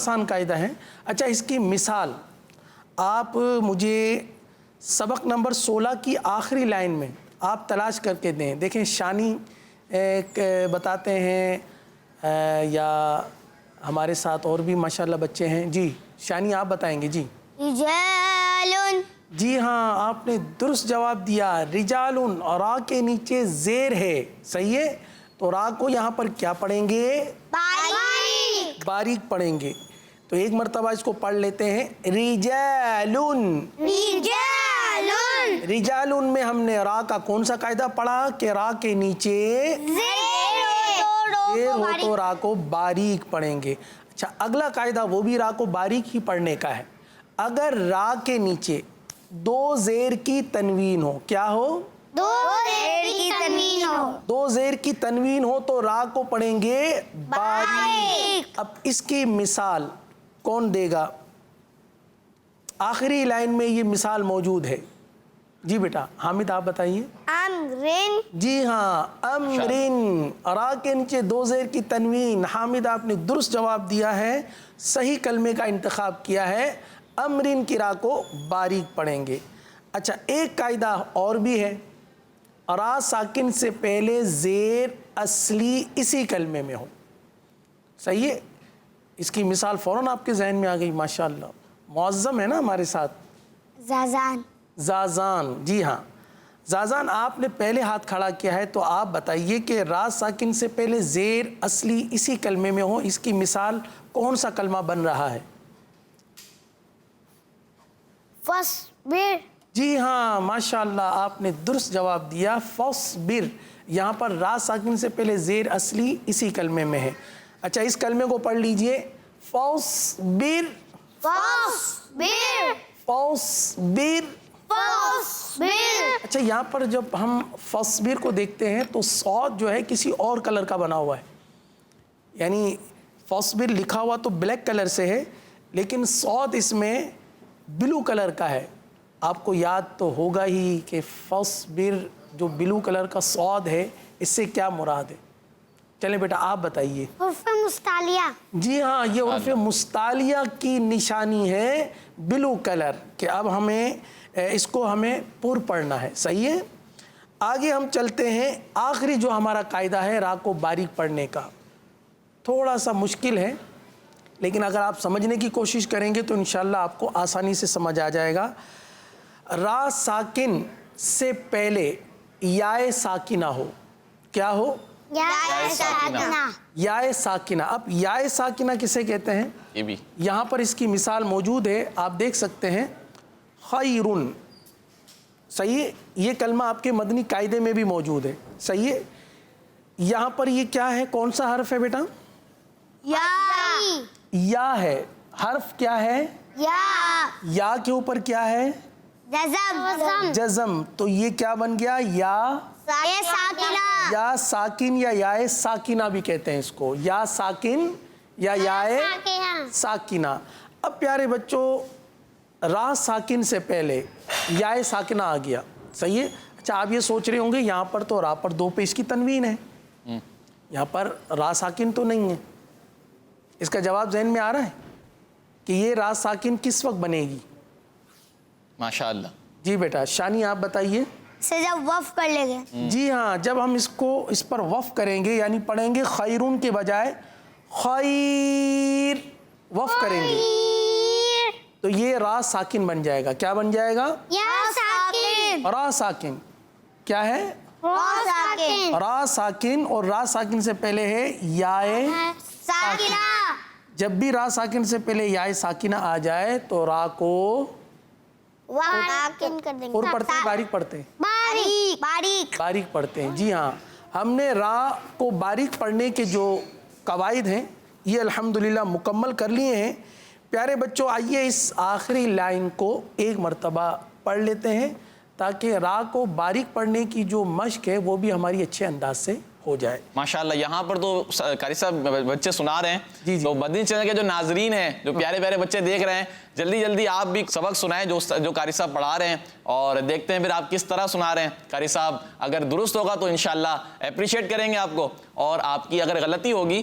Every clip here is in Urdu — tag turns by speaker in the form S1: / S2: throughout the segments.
S1: آسان قاعدہ ہے. اچھا اس کی مثال آپ مجھے سبق نمبر 16 کی آخری لائن میں آپ تلاش کر کے دیں. دیکھیں شانی بتاتے ہیں یا ہمارے ساتھ اور بھی ماشاءاللہ بچے ہیں. جی شانی آپ بتائیں گے. جی
S2: رجال.
S1: جی ہاں آپ نے درست جواب دیا. رجالن اور را کے نیچے زیر ہے. صحیح ہے. تو را کو یہاں پر کیا پڑھیں گے؟
S2: باریک.
S1: باریک پڑھیں گے. تو ایک مرتبہ اس کو پڑھ لیتے ہیں. رجالن.
S2: رجال.
S1: رجالن میں ہم نے را کا کون سا قاعدہ پڑھا کہ را کے نیچے زیر ہو تو را کو باریک پڑھیں گے. اچھا اگلا قاعدہ وہ بھی را کو باریک ہی پڑھنے کا ہے. اگر را کے نیچے دو زیر کی تنوین ہو. کیا ہو؟
S2: دو زیر کی تنوین ہو.
S1: دو زیر کی تنوین ہو تو را کو پڑھیں گے باریک. اب اس کی مثال کون دے گا؟ آخری لائن میں یہ مثال موجود ہے. جی بیٹا حامد آپ بتائیے.
S2: امرن.
S1: جی ہاں امرن. را کے نیچے دو زیر کی تنوین. حامد آپ نے درست جواب دیا ہے. صحیح کلمے کا انتخاب کیا ہے. امرن کی را کو باریک پڑھیں گے. اچھا ایک قاعدہ اور بھی ہے. را ساکن سے پہلے زیر اصلی اسی کلمے میں ہو. صحیح ہے. اس کی مثال فوراً آپ کے ذہن میں آ گئی. ماشاءاللہ معظم ہے نا ہمارے ساتھ.
S2: زازان.
S1: زازان. جی ہاں زازان آپ نے پہلے ہاتھ کھڑا کیا ہے. تو آپ بتائیے کہ را ساکن سے پہلے زیر اصلی اسی کلمے میں ہو. اس کی مثال کون سا کلمہ بن رہا ہے؟
S2: فصبر.
S1: جی ہاں ماشاءاللہ آپ نے درست جواب دیا. فصبر. یہاں پر را ساکن سے پہلے زیر اصلی اسی کلمے میں ہے. اچھا اس کلمے کو پڑھ لیجئے. فصبر.
S2: فصبر.
S1: فصبر.
S2: فصبر.
S1: اچھا یہاں پر جب ہم فصبر کو دیکھتے ہیں تو صاد جو ہے کسی اور کلر کا بنا ہوا ہے. یعنی فصبر لکھا ہوا تو بلیک کلر سے ہے لیکن صاد اس میں بلو کلر کا ہے. آپ کو یاد تو ہوگا ہی کہ فصبر جو بلو کلر کا صاد ہے اس سے کیا مراد ہے. چلیں بیٹا آپ بتائیے.
S2: حرف مستعلیہ.
S1: جی ہاں یہ حرف مستعلیہ کی نشانی ہے بلو کلر کہ اب ہمیں اس کو ہمیں پر پڑھنا ہے. صحیح ہے. آگے ہم چلتے ہیں. آخری جو ہمارا قاعدہ ہے را کو باریک پڑھنے کا تھوڑا سا مشکل ہے لیکن اگر آپ سمجھنے کی کوشش کریں گے تو انشاءاللہ آپ کو آسانی سے سمجھ آ جائے گا. را ساکن سے پہلے یائے ساکنہ ہو. کیا ہو؟
S2: یا ساکنہ.
S1: یائے ساکنہ. اب یائے ساکنہ کسے کہتے ہیں؟
S3: یہ بھی
S1: یہاں پر اس کی مثال موجود ہے. آپ دیکھ سکتے ہیں. خیرن. صحیح ہے. یہ کلمہ آپ کے مدنی قاعدے میں بھی موجود ہے. صحیح ہے. یہاں پر یہ کیا ہے؟ کون سا حرف ہے بیٹا؟
S2: یا.
S1: یا ہے. حرف کیا ہے؟
S2: یا.
S1: یا کے اوپر کیا ہے؟
S2: جزم.
S1: جزم. تو یہ کیا بن گیا؟ یا
S2: ساکنہ.
S1: یا ساکن یا یائے ساکنہ بھی کہتے ہیں اس کو. یا ساکن یا یائے ساکنہ. اب پیارے بچوں را ساکن سے پہلے یائے ساکنہ آ گیا. صحیح ہے. اچھا آپ یہ سوچ رہے ہوں گے یہاں پر تو را پر دو پہ اس کی تنوین ہے. یہاں پر را ساکن تو نہیں ہے. اس کا جواب ذہن میں آ رہا ہے کہ یہ را ساکن کس وقت بنے گی؟
S3: ماشاءاللہ.
S1: جی بیٹا شانی آپ بتائیے.
S2: سے جب وف کر لیں گے.
S1: جی ہاں جب ہم اس پر وف کریں گے یعنی پڑھیں گے خیرون کے بجائے خیر وف کریں گے تو یہ را ساکن بن جائے گا. کیا بن جائے گا؟
S2: یا ساکن.
S1: را ساکن. کیا ہے؟
S2: را ساکن.
S1: را ساکن. اور را ساکن سے پہلے ہے یائے
S2: ساکنہ.
S1: جب بھی را ساکن سے پہلے یائے ساکنہ آ جائے تو را کو
S2: ساکن کر دیں گے.
S1: اور پڑھتے ہیں باریک پڑھتے ہیں؟
S2: باریک. باریک.
S1: باریک پڑھتے ہیں. جی ہاں ہم نے را کو باریک پڑھنے کے جو قواعد ہیں یہ الحمدللہ مکمل کر لیے ہیں. پیارے بچوں آئیے اس آخری لائن کو ایک مرتبہ پڑھ لیتے ہیں تاکہ را کو باریک پڑھنے کی جو مشق ہے وہ بھی ہماری اچھے انداز سے ہو جائے.
S3: ماشاءاللہ. یہاں پر تو قاری صاحب بچے سنا رہے ہیں.
S1: جی جی.
S3: تو مدنی چینل کے جو ناظرین ہیں جو پیارے پیارے بچے دیکھ رہے ہیں جلدی جلدی آپ بھی سبق سنائیں جو قاری صاحب پڑھا رہے ہیں اور دیکھتے ہیں پھر آپ کس طرح سنا رہے ہیں. قاری صاحب اگر درست ہوگا تو انشاءاللہ اپریشیٹ کریں گے آپ کو اور آپ کی اگر غلطی ہوگی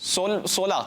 S3: 16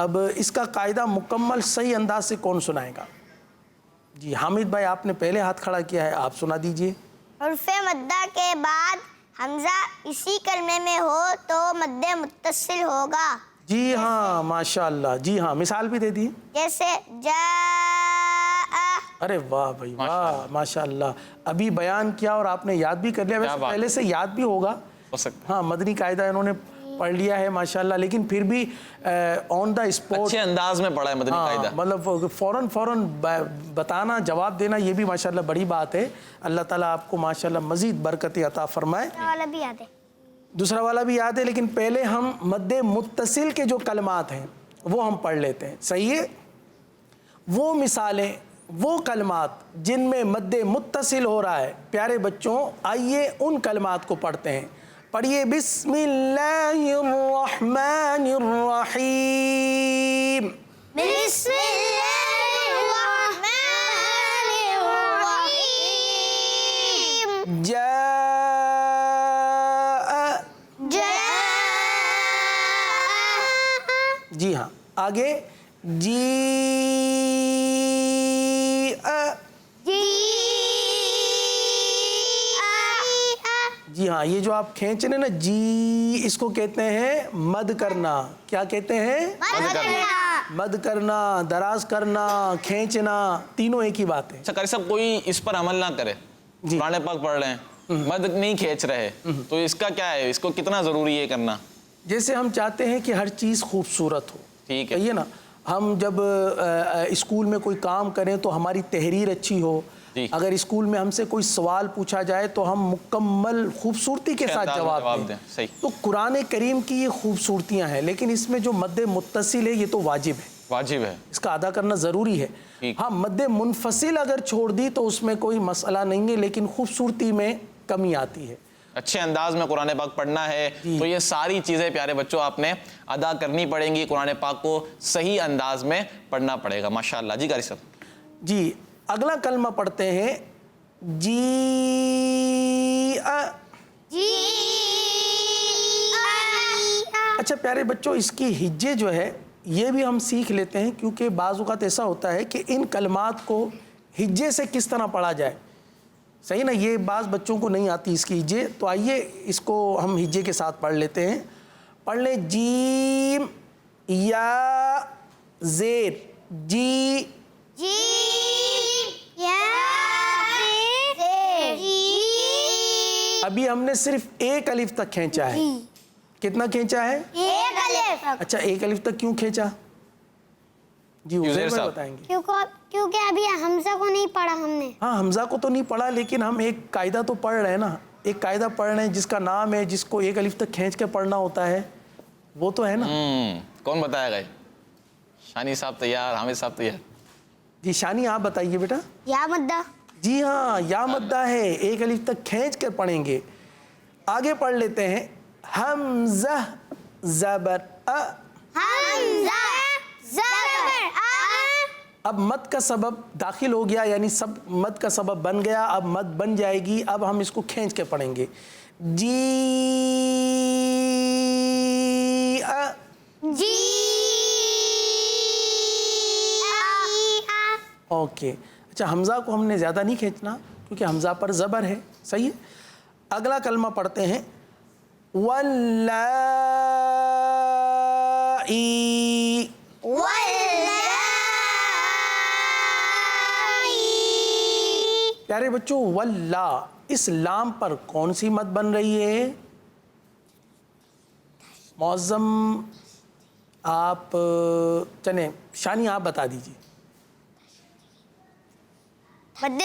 S1: اب اس کا قاعدہ مکمل صحیح انداز سے کون سنائے گا؟ جی حامد بھائی آپ نے پہلے ہاتھ کھڑا کیا ہے, آپ سنا دیجئے.
S2: حرف مدہ کے بعد حمزہ اسی کلمے میں ہو تو مد متصل ہوگا.
S1: جی ہاں ماشاء اللہ, جی ہاں مثال بھی دے دیے.
S2: جیسے جاء.
S1: ارے واہ بھائی واہ ماشاء اللہ, ابھی بیان کیا اور آپ نے یاد بھی کر لیا. ویسے پہلے سے یاد بھی ہوگا,
S3: ہو سکتا
S1: ہاں مدنی قاعدہ انہوں نے پڑھ لیا ہے ماشاءاللہ, لیکن پھر بھی آن دا اسپوٹ
S3: اچھے انداز میں پڑھا ہے مدنی قاعدہ.
S1: مطلب فوراً بتانا, جواب دینا, یہ بھی ماشاءاللہ بڑی بات ہے. اللہ تعالیٰ آپ کو ماشاءاللہ مزید برکت عطا فرمائے.
S2: والا بھی یاد ہے.
S1: دوسرا والا بھی یاد ہے, لیکن پہلے ہم مد متصل کے جو کلمات ہیں وہ ہم پڑھ لیتے ہیں. صحیح ہے, وہ مثالیں, وہ کلمات جن میں مد متصل ہو رہا ہے. پیارے بچوں آئیے ان کلمات کو پڑھتے ہیں. پڑھیے بسم اللہ الرحمن الرحیم.
S2: بسم اللہ الرحمن الرحیم.
S1: جاء. جی ہاں آگے جی ہاں, یہ جو آپ کھینچ رہے نا جی, اس کو کہتے ہیں مد کرنا. کیا کہتے ہیں؟ مد کرنا, دراز کرنا, کھینچنا, تینوں ایک ہی بات ہے.
S3: اچھا قاری صاحب, کوئی اس پر عمل نہ کرے, قرآن پاک پڑھ رہے ہیں, مد نہیں کھینچ رہے, تو اس کا کیا ہے, اس کو کتنا ضروری ہے کرنا؟
S1: جیسے ہم چاہتے ہیں کہ ہر چیز خوبصورت ہو,
S3: ٹھیک ہے,
S1: یہ نا, ہم جب اسکول میں کوئی کام کریں تو ہماری تحریر اچھی ہو. اگر اسکول میں ہم سے کوئی سوال پوچھا جائے تو ہم مکمل خوبصورتی کے ساتھ جواب دیں.
S3: صحیح.
S1: تو قرآن کریم کی یہ خوبصورتیاں ہیں, لیکن اس میں جو مد متصل ہے یہ تو واجب ہے,
S3: واجب ہے,
S1: اس کا ادا کرنا ضروری ہے. ہاں مد منفصل اگر چھوڑ دی تو اس میں کوئی مسئلہ نہیں ہے, لیکن خوبصورتی میں کمی آتی ہے.
S3: اچھے انداز میں قرآن پاک پڑھنا ہے تو یہ ساری چیزیں پیارے بچوں آپ نے ادا کرنی پڑیں گی. قرآن پاک کو صحیح انداز میں پڑھنا پڑے گا ماشاءاللہ. جی قاری صاحب.
S1: جی اگلا کلمہ پڑھتے ہیں جی. اچھا پیارے بچوں, اس کی ہجے جو ہے یہ بھی ہم سیکھ لیتے ہیں, کیونکہ بعض اوقات ایسا ہوتا ہے کہ ان کلمات کو ہجے سے کس طرح پڑھا جائے. صحیح نا, یہ بعض بچوں کو نہیں آتی اس کی ہجے, تو آئیے اس کو ہم ہجے کے ساتھ پڑھ لیتے ہیں. پڑھ لیں جیم یا زیر. جی ابھی ہم نے صرف ایک الف تک کھینچا ہے. کتنا کھینچا ہے؟
S2: ایک الف.
S1: اچھا ایک الف تک کیوں کھینچا؟ جی عزیر بھائی بتائیں گے.
S2: کیونکہ ابھی حمزہ کو نہیں پڑھا ہم نے.
S1: ہاں حمزہ کو تو نہیں پڑھا, لیکن ہم ایک قاعدہ تو پڑھ رہے ہیں نا, ایک قاعدہ پڑھ رہے ہیں جس کا نام ہے, جس کو ایک الف تک کھینچ کے پڑھنا ہوتا ہے, وہ تو ہے نا.
S3: کون بتائے گا؟ شانی صاحب تیار, حامد صاحب تیار.
S1: جی شانی آپ بتائیے بیٹا.
S2: یا مدہ.
S1: جی ہاں یا مدہ ہے, ایک الف تک کھینچ کر پڑھیں گے. آگے پڑھ لیتے ہیں حمزہ زبر ا.
S2: حمزہ زبر ا.
S1: اب مد کا سبب داخل ہو گیا, یعنی سب مد کا سبب بن گیا, اب مد بن جائے گی. اب ہم اس کو کھینچ کے پڑھیں گے جی ا.
S2: جی
S1: اوکے. اچھا حمزہ کو ہم نے زیادہ نہیں کھینچنا کیونکہ حمزہ پر زبر ہے. صحیح ہے. اگلا کلمہ پڑھتے ہیں واللائی. پیارے بچوں واللہ, اس لام پر کون سی مد بن رہی ہے؟ معظم آپ چلیں, شانی آپ بتا دیجیے.
S2: مد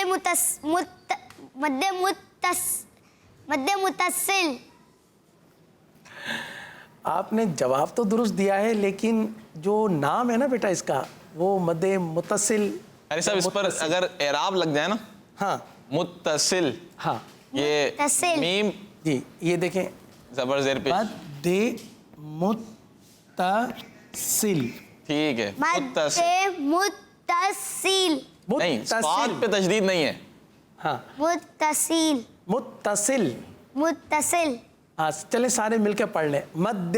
S2: متصل.
S1: آپ نے جواب تو درست دیا ہے, لیکن جو نام ہے نا بیٹا اس کا, وہ مد متصل.
S3: قاری صاحب اس پر اگر اعراب لگ جائے نا,
S1: ہاں
S3: متصل,
S1: ہاں
S3: یہ میم,
S1: جی یہ دیکھیں
S3: زبر زیر پیش,
S1: مد متصل.
S3: ٹھیک ہے,
S2: متصل.
S3: نہیں صاد پہ تشدید نہیں ہے.
S1: ہاں
S2: متصل.
S1: متصل.
S2: متصل.
S1: ہاں چلیں سارے مل کے پڑھ لیں. مد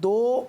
S1: 2,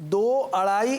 S1: 2, 2.5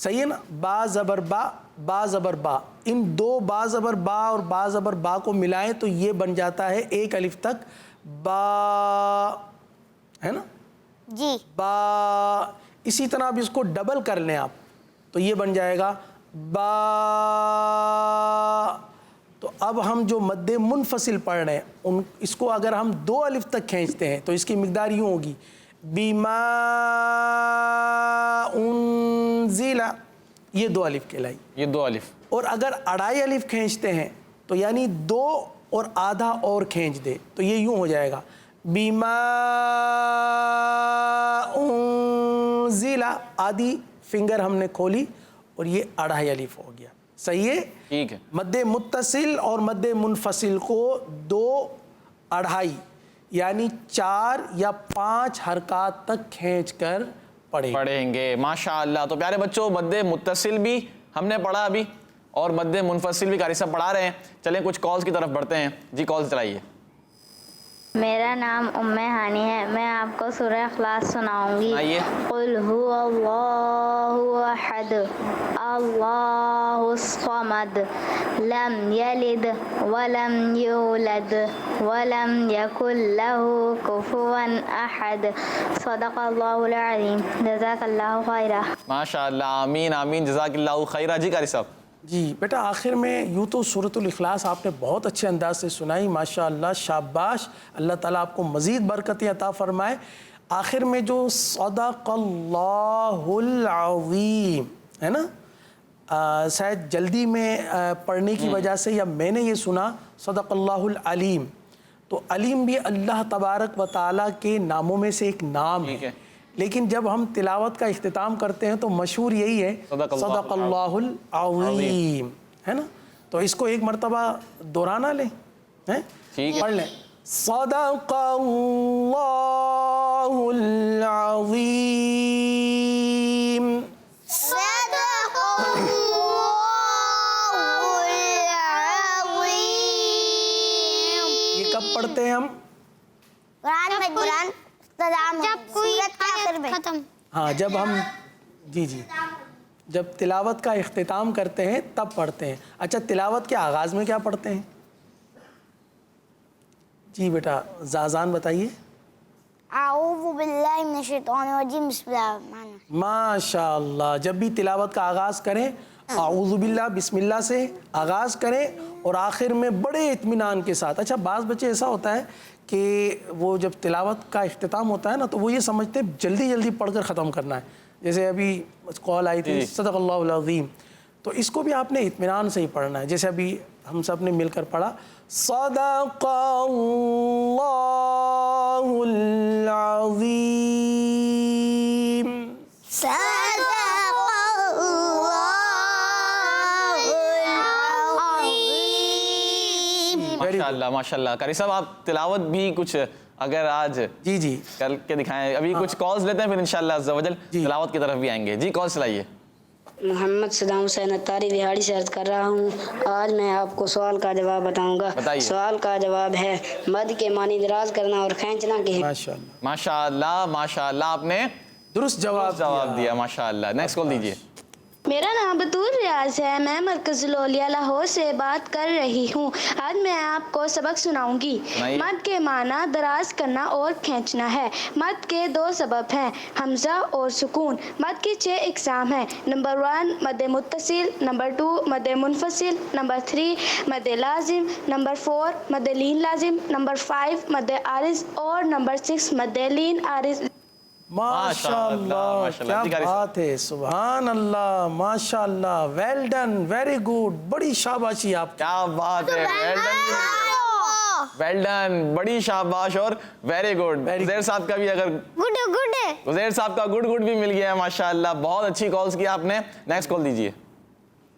S1: صحیح ہے نا, با زبر با, با زبر با, ان دو با زبر با اور با زبر با کو ملائیں تو یہ بن جاتا ہے ایک الف تک با, ہے نا
S2: جی.
S1: با. اسی طرح اب اس کو ڈبل کر لیں آپ تو یہ بن جائے گا با. تو اب ہم جو مد منفصل پڑھ رہے ہیں اس کو اگر ہم دو الف تک کھینچتے ہیں تو اس کی مقدار یوں ہوگی بیما انزل, یہ دو الف کہلائی,
S3: یہ دو الف.
S1: اور اگر اڑائی الف کھینچتے ہیں تو یعنی دو اور آدھا اور کھینچ دے تو یہ یوں ہو جائے گا بیما انزل, آدھی فنگر ہم نے کھولی اور یہ اڑائی الف ہو گیا. صحیح ہے,
S3: ٹھیک ہے.
S1: مد متصل اور مد منفصل کو دو اڑھائی یعنی 4 یا 5 حرکات تک کھینچ کر
S3: پڑھیں گے. ماشاءاللہ. تو پیارے بچوں مد متصل بھی ہم نے پڑھا ابھی اور مد منفصل بھی قاری صاحب پڑھا رہے ہیں. چلیں کچھ کالز کی طرف بڑھتے ہیں. جی کالز چلائیے.
S4: میرا نام ام ہانی ہے, میں آپ کو سورہ اخلاص سناؤں گی.
S3: آئیے.
S4: قل هو اللہ احد اللہ الصمد لم یلد ولم یولد ولم یکن له کفوا احد. صدق اللہ العظیم. جزاک اللہ خیرہ.
S3: ماشاءاللہ. آمین آمین. جزاک اللہ خیرہ. جی قاری صاحب.
S1: جی بیٹا, آخر میں یوں تو سورۃ الاخلاص آپ نے بہت اچھے انداز سے سنائی, ماشاءاللہ, شاباش, اللہ تعالیٰ آپ کو مزید برکتیں عطا فرمائے. آخر میں جو صدق اللہ العظیم ہے نا, شاید جلدی میں پڑھنے کی وجہ سے یا میں نے یہ سنا صدق اللہ العلیم, تو علیم بھی اللہ تبارک و تعالیٰ کے ناموں میں سے ایک نام ہے, لیکن جب ہم تلاوت کا اختتام کرتے ہیں تو مشہور یہی ہے صدق اللہ العظیم, ہے نا. تو اس کو ایک مرتبہ دہرانا لیں, پڑھ لیں صدق اللہ العظیم.
S2: صدق اللہ العظیم.
S1: یہ کب پڑھتے ہیں ہم؟
S2: قرآن جب کوئی ختم.
S1: ہاں, جب ہم جی جب تلاوت کا اختتام کرتے ہیں تب پڑھتے ہیں. اچھا, تلاوت کے آغاز میں کیا پڑھتے ہیں؟ جی بیٹا زازان بتائیے.
S2: اعوذ باللہ من الشیطان الرجیم بسم اللہ الرحمن الرحیم.
S1: ماشاء اللہ. جب بھی تلاوت کا آغاز کریں اعوذ باللہ بسم اللہ سے آغاز کریں اور آخر میں بڑے اطمینان کے ساتھ. اچھا, بعض بچے ایسا ہوتا ہے کہ وہ جب تلاوت کا اختتام ہوتا ہے نا تو وہ یہ سمجھتے ہیں جلدی جلدی پڑھ کر ختم کرنا ہے. جیسے ابھی کال آئی تھی صدق اللہ العظیم, تو اس کو بھی آپ نے اطمینان سے ہی پڑھنا ہے. جیسے ابھی ہم سب نے مل کر پڑھا صدق اللہ العظیم.
S2: صدق اللہ العظیم.
S3: ماشاءاللہ ماشاءاللہ. قاری صاحب آپ تلاوت بھی کچھ اگر آج
S1: جی
S3: کر کے دکھائیں. ابھی کچھ کالز لیتے ہیں پھر انشاءاللہ عز و جل تلاوت کی طرف بھی آئیں گے. جی کال چلائیے.
S5: محمد صدام حسین اتاری دہاڑی سے عرض کر رہا ہوں. آج میں آپ کو سوال کا جواب بتاؤں گا. سوال کا جواب ہے مد کے معنی دراز کرنا اور کھینچنا کے.
S1: ماشاءاللہ
S3: ماشاءاللہ ماشاءاللہ, آپ نے
S1: درست جواب
S3: دیا. ماشاءاللہ. نیکسٹ کال دیجیے.
S4: میرا نام بطول ریاض ہے, میں مرکز العلیہ لاہور سے بات کر رہی ہوں. آج میں آپ کو سبق سناؤں گی. مد کے معنی دراز کرنا اور کھینچنا ہے. مد کے 2 سبب ہیں, حمزہ اور سکون. مد کی 6 اقسام ہیں. نمبر 1 مد متصل, نمبر 2 مد منفصل, نمبر 3 مد لازم, نمبر 4 مد لین لازم, نمبر 5 مد عارض اور نمبر 6 مد لین عارض.
S1: ماشاءاللہ, کیا بات ہے, سبحان اللہ, ماشاءاللہ, ویل ڈن, ویری گڈ, بڑی شاباشی آپ.
S3: کیا بات ہے, ویل ڈن, بڑی شاباش اور ویری گڈ. عزیر صاحب کا بھی اگر عزیر صاحب کا گڈ بھی مل گیا ہے. ماشاءاللہ, بہت اچھی کالز کی آپ نے. نیکسٹ کال دیجیے.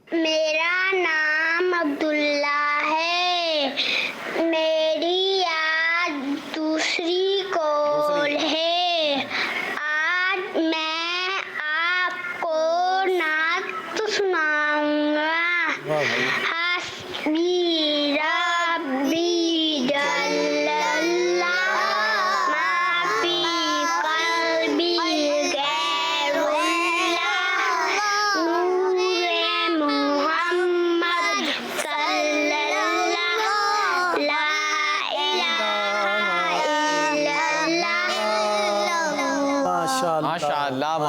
S2: میرا نام عبداللہ ہے, میری یاد دوسری کال ہے. آج میں آپ کو نعت سناؤں گا. حسبی ربی جل اللہ ما فی قلبی غیر اللہ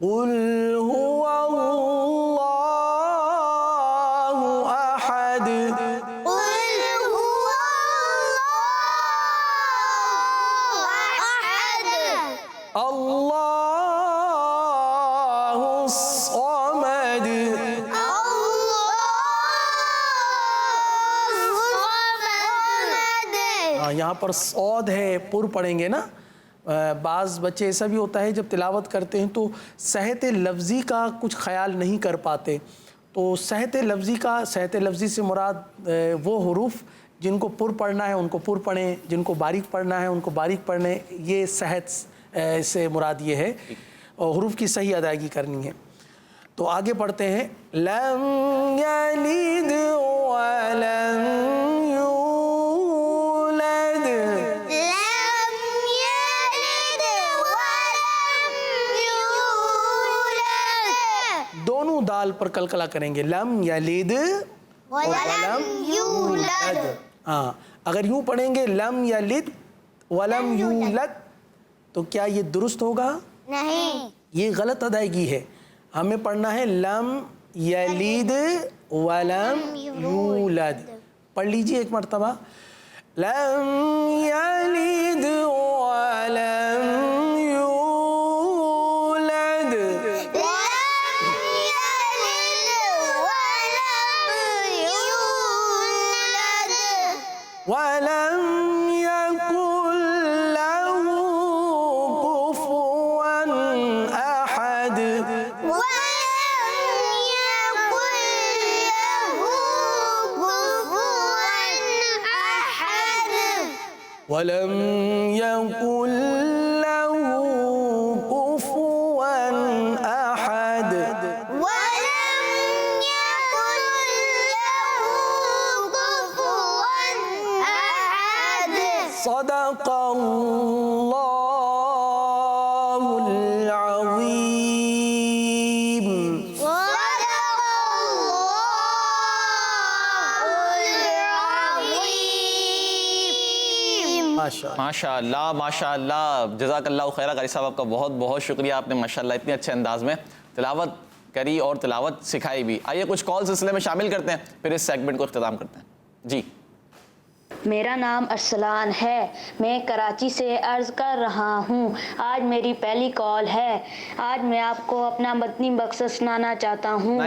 S1: قل هو اللہ احد
S2: قل هو الله أحد
S1: اللہ الصمد ہاں یہاں پر صاد ہے، پر پڑھیں گے نا. بعض بچے ایسا بھی ہوتا ہے جب تلاوت کرتے ہیں تو صحت لفظی کا کچھ خیال نہیں کر پاتے. تو صحت لفظی سے مراد وہ حروف جن کو پر پڑھنا ہے ان کو پر پڑھیں، جن کو باریک پڑھنا ہے ان کو باریک پڑھیں. یہ صحت سے مراد یہ ہے، اور حروف کی صحیح ادائیگی کرنی ہے. تو آگے پڑھتے ہیں. لم یلد ولم یولد.
S2: لم يلد ولم يولد
S1: دونوں دال پر قلقلہ کریں گے. لم یلد
S2: ولم يولد.
S1: ہاں اگر یوں پڑھیں گے لم یلد ولم یولد تو کیا یہ درست ہوگا؟
S2: نہیں.
S1: یہ غلط ادائیگی ہے. ہمیں پڑھنا ہے لم یلد ولم یولد. پڑھ لیجئے ایک مرتبہ. لم یلد ولم یولد. ولم يكن له كفوا أحد. ولم يكن له كفوا أحد. صدق الله العظيم.
S3: ماشاء اللہ ماشاء اللہ. جزاک اللہ خیرہ. قاری صاحب آپ کا بہت بہت شکریہ. آپ نے ماشاءاللہ اتنے اچھے انداز میں تلاوت کری اور تلاوت سکھائی بھی. آئیے کچھ کال سلسلے میں شامل کرتے ہیں پھر اس سیگمنٹ کو اختتام کرتے ہیں. جی
S6: میرا نام ارسلان ہے، میں کراچی سے عرض کر رہا ہوں. آج میری پہلی کال ہے. آج میں آپ کو اپنا مدنی مقصد سنانا چاہتا ہوں.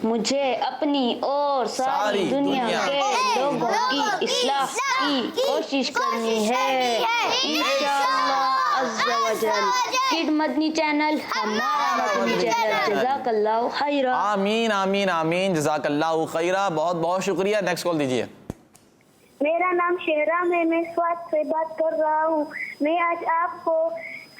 S6: مجھے اپنی اور ساری دنیا کے لوگوں کی اصلاح کی کوشش کرنی ہے انشاءاللہ عز و جل. کڈ مدنی چینل ہمارا مدنی چینل. جزاک اللہ خیرہ.
S3: آمین آمین آمین. جزاک اللہ خیرہ. بہت بہت شکریہ. نیکسٹ کال دیجیے.
S7: میرا نام شہرام ہے، میں سوات سے بات کر رہا ہوں. میں آج آپ کو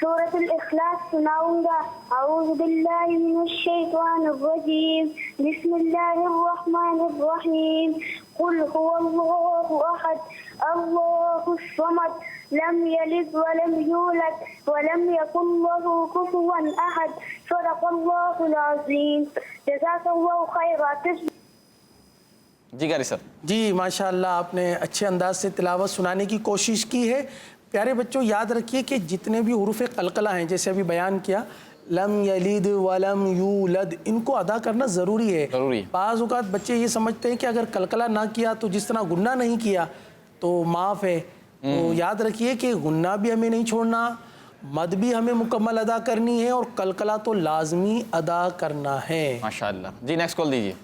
S7: سورۃ الاخلاص سناؤں گا. اعوذ باللہ من الشیطان الرجیم. بسم اللہ الرحمن الرحیم. قل هو اللہ احد اللہ الصمد لم یلد ولم یولد ولم یکن له کفوا احد. صدق اللہ العظیم. جزاک اللہ خیرا.
S3: جی قاری صاحب.
S1: جی ماشاءاللہ آپ نے اچھے انداز سے تلاوت سنانے کی کوشش کی ہے. پیارے بچوں یاد رکھیے کہ جتنے بھی حروف قلقلہ ہیں جیسے ابھی بیان کیا، لم یلد ولم یولد، ان کو ادا کرنا ضروری ہے. بعض اوقات بچے یہ سمجھتے ہیں کہ اگر قلقلہ نہ کیا تو جس طرح غنہ نہیں کیا تو معاف ہے. تو یاد رکھیے کہ غنہ بھی ہمیں نہیں چھوڑنا، مد بھی ہمیں مکمل ادا کرنی ہے اور قلقلہ تو لازمی ادا کرنا ہے.
S3: ماشاءاللہ. جی نیکسٹ کال دیجیے.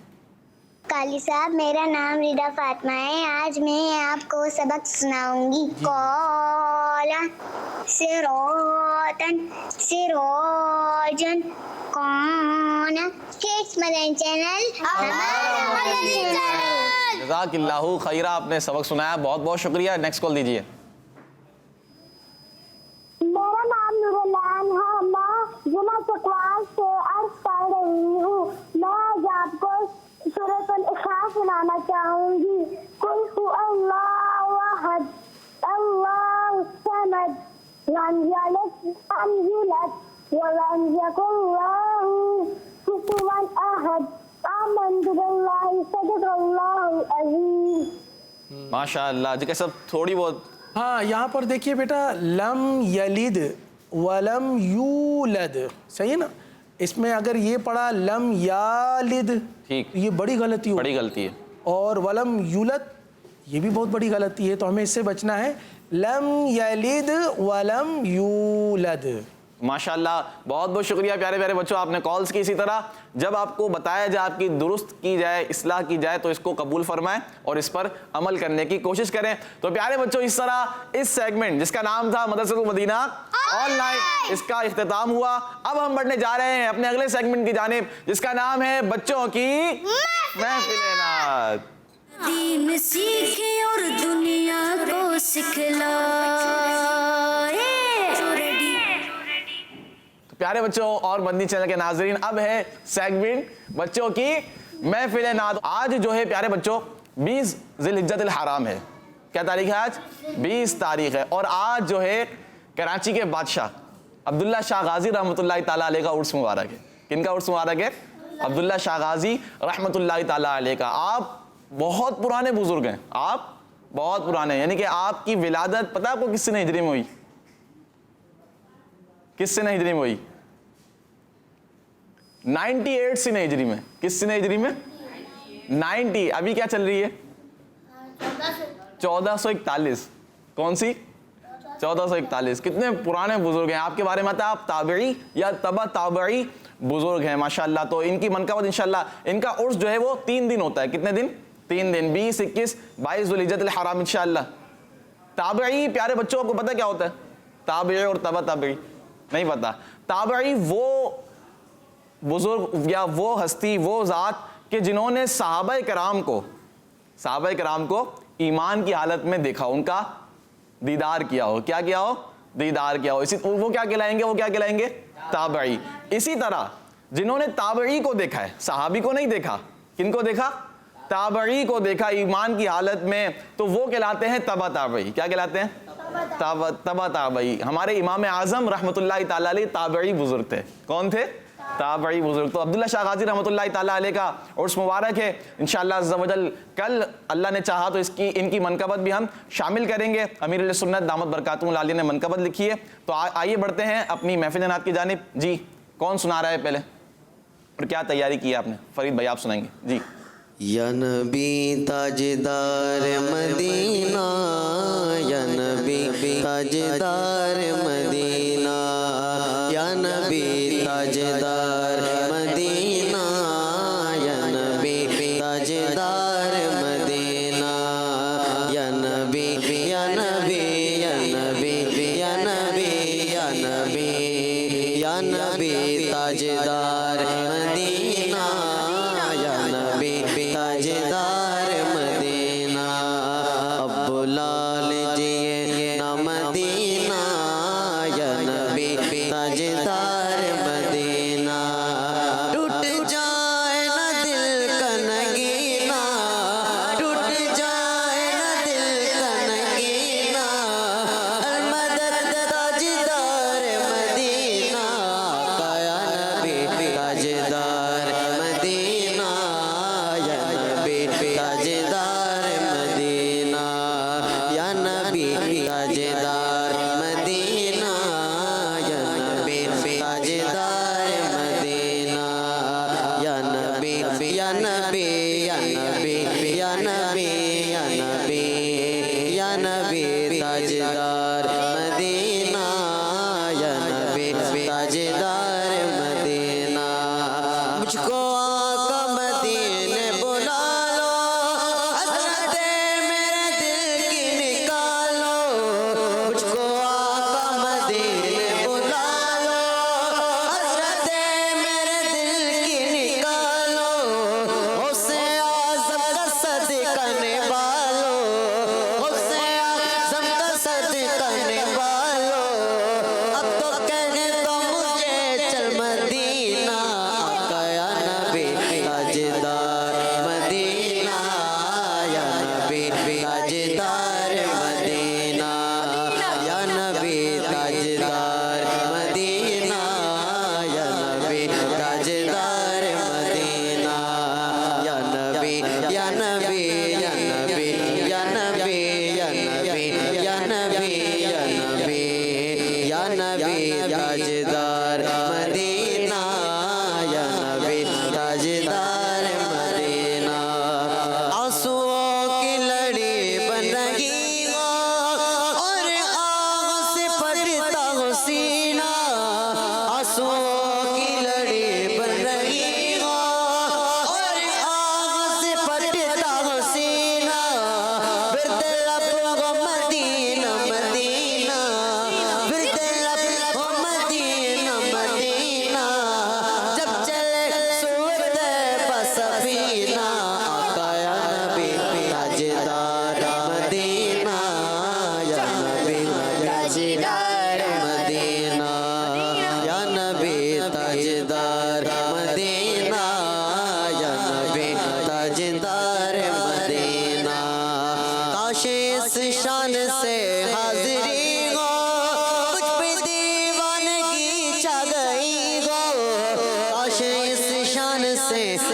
S2: قاری صاحب میرا نام ریدا فاطمہ ہے. آج میں آپ کو سبق سناؤں گی. قال صراطن سراجن کون. کڈس مدنی چینل ہمارا مدنی چینل.
S3: جزاک اللہ خیرہ. آپ نے سبق سنایا. بہت بہت شکریہ. نیکسٹ کال دیجیے.
S7: میرا نام نوراللہ ہے. میں ضلع چکوال سے عرض کر رہی ہوں. میں آج آپ کو سورۃ الاخلاص سنانا چاہوں گی. قل هو اللہ احد اللہ الصمد لم یلد ولم یولد ولم یکن له کفوا احد. آمنت باللہ صدق اللہ العظیم.
S3: ماشاءاللہ. جی کیسا تھوڑی بہت.
S1: ہاں یہاں پر دیکھیے بیٹا، لم یلد ولم یولد، صحیح ہے نا. اس میں اگر یہ پڑھا لم یالد
S3: ٹھیک،
S1: یہ بڑی غلطی ہو،
S3: بڑی غلطی ہے.
S1: اور ولم یولد یہ بھی بہت بڑی غلطی ہے، تو ہمیں اس سے بچنا ہے. لم یلد ولم یولد.
S3: ماشاءاللہ، بہت بہت شکریہ پیارے پیارے بچوں، آپ نے کالز کی. اسی طرح جب آپ کو بتایا جائے، آپ کی درست کی جائے، اصلاح کی جائے، تو اس کو قبول فرمائیں اور اس پر عمل کرنے کی کوشش کریں. تو پیارے بچوں، اس طرح اس سیگمنٹ جس کا نام تھا مدرسۃ المدینہ آن لائن، اس کا اختتام ہوا. اب ہم بڑھنے جا رہے ہیں اپنے اگلے سیگمنٹ کی جانب، جس کا نام ہے بچوں کی محفل نعت.
S8: دین سیکھے اور دنیا کو سکھلائے.
S3: پیارے بچوں اور مدنی چینل کے ناظرین، اب ہے سیگمنٹ بچوں کی محفل نعت. آج جو ہے پیارے بچوں 20 ذی الحجۃ الحرام ہے. کیا تاریخ ہے آج؟ 20 تاریخ ہے. اور آج جو ہے کراچی کے بادشاہ عبداللہ شاہ غازی رحمۃ اللہ تعالیٰ علیہ کا عرس مبارک ہے. کن کا عرس مبارک ہے؟ عبداللہ شاہ غازی رحمۃ اللہ تعالیٰ علیہ کا. آپ بہت پرانے بزرگ ہیں، آپ بہت پرانے، یعنی کہ آپ کی ولادت پتہ آپ کو کس سنہ ہجری میں ہوئی؟ کس سنہ ہجری میں ہوئی؟ 98 سنہ ہجری میں. کس سنہ ہجری میں؟ 90. ابھی کیا چل رہی ہے؟ 1441. کون سی؟ 1441. کتنے پرانے بزرگ ہیں. آپ کے بارے میں آتا ہے آپ تابعی یا تبع تابعی بزرگ ہیں ماشاءاللہ. تو ان کی منقبت انشاءاللہ، ان کا عرس جو ہے وہ 3 دن ہوتا ہے. کتنے دن؟ 3 دن. 20 21 22 ذی الحجۃ الحرام انشاءاللہ. تابعی پیارے بچوں آپ کو پتہ کیا ہوتا ہے؟ تابعی اور تبع تابعی نہیں پتا. تابعی وہ بزرگ یا وہ ہستی، وہ ذات کہ جنہوں نے صحابہ کرام کو ایمان کی حالت میں دیکھا، ان کا دیدار کیا ہو. کیا کیا ہو؟ دیدار کیا ہو. وہ کیا کہلائیں گے؟ تابعی. اسی طرح جنہوں نے تابعی کو دیکھا ہے، صحابی کو نہیں دیکھا، کن کو دیکھا؟ تابعی کو دیکھا ایمان کی حالت میں، تو وہ کہلاتے ہیں تبع تابعی. کیا کہلاتے ہیں؟ تبع تابعی. ہمارے امام اعظم رحمۃ اللہ تعالیٰ علیہ تابعی بزرگ تھے. کون تھے؟ تابعی بزرگ. تو عبداللہ شاہ غازی رحمۃ اللہ تعالیٰ علیہ کا عرس مبارک ہے انشاءاللہ عز و جل. کل اللہ نے چاہا تو ان کی منقبت بھی ہم شامل کریں گے. امیر علیہ سنت دامت برکاتہم العالیہ نے منقبت لکھی ہے. تو آئیے بڑھتے ہیں اپنی محفل نعت کی جانب. جی کون سنا رہا ہے پہلے اور کیا تیاری کی ہے آپ نے؟ فرید بھائی آپ سنائیں گے. جی.
S9: یا نبی تاجدار مدینہ، یا نبی تاجدار مدینہ، یا نبی تاجدار مدینہ، یا نبی تاجدار مدینہ، یا نبی یا نبی یا نبی یا نبی یا نبی یا نبی تاجدار مدینہ، یا نبی تاجدار مدینہ. اب بلا لیجیے نا مدینہ، یا نبی تاجدار مدینہ. ٹوٹ جائے نا دل کا نگینہ، ٹوٹ جائے نا دل کا نگینہ، المدد تاجدار مدینہ کا، یا نبی تاجدار مدینہ، یا نبی تاجدار مدینہ، یا نبی تاجدار مدینہ، یا نبی تاجدار مدینہ، یا نبی یا نبی یا نبی یا نبی یا نبی یا نبی تاجدار مدینہ، یا نبی تاجدار مدینہ. مجھ کو آقا مدینے بلا لو، حسرت میرے دل کی نکالو. مجھ کو آقا مدینے بلا لو، حسرت میرے دل کی نکالو. اس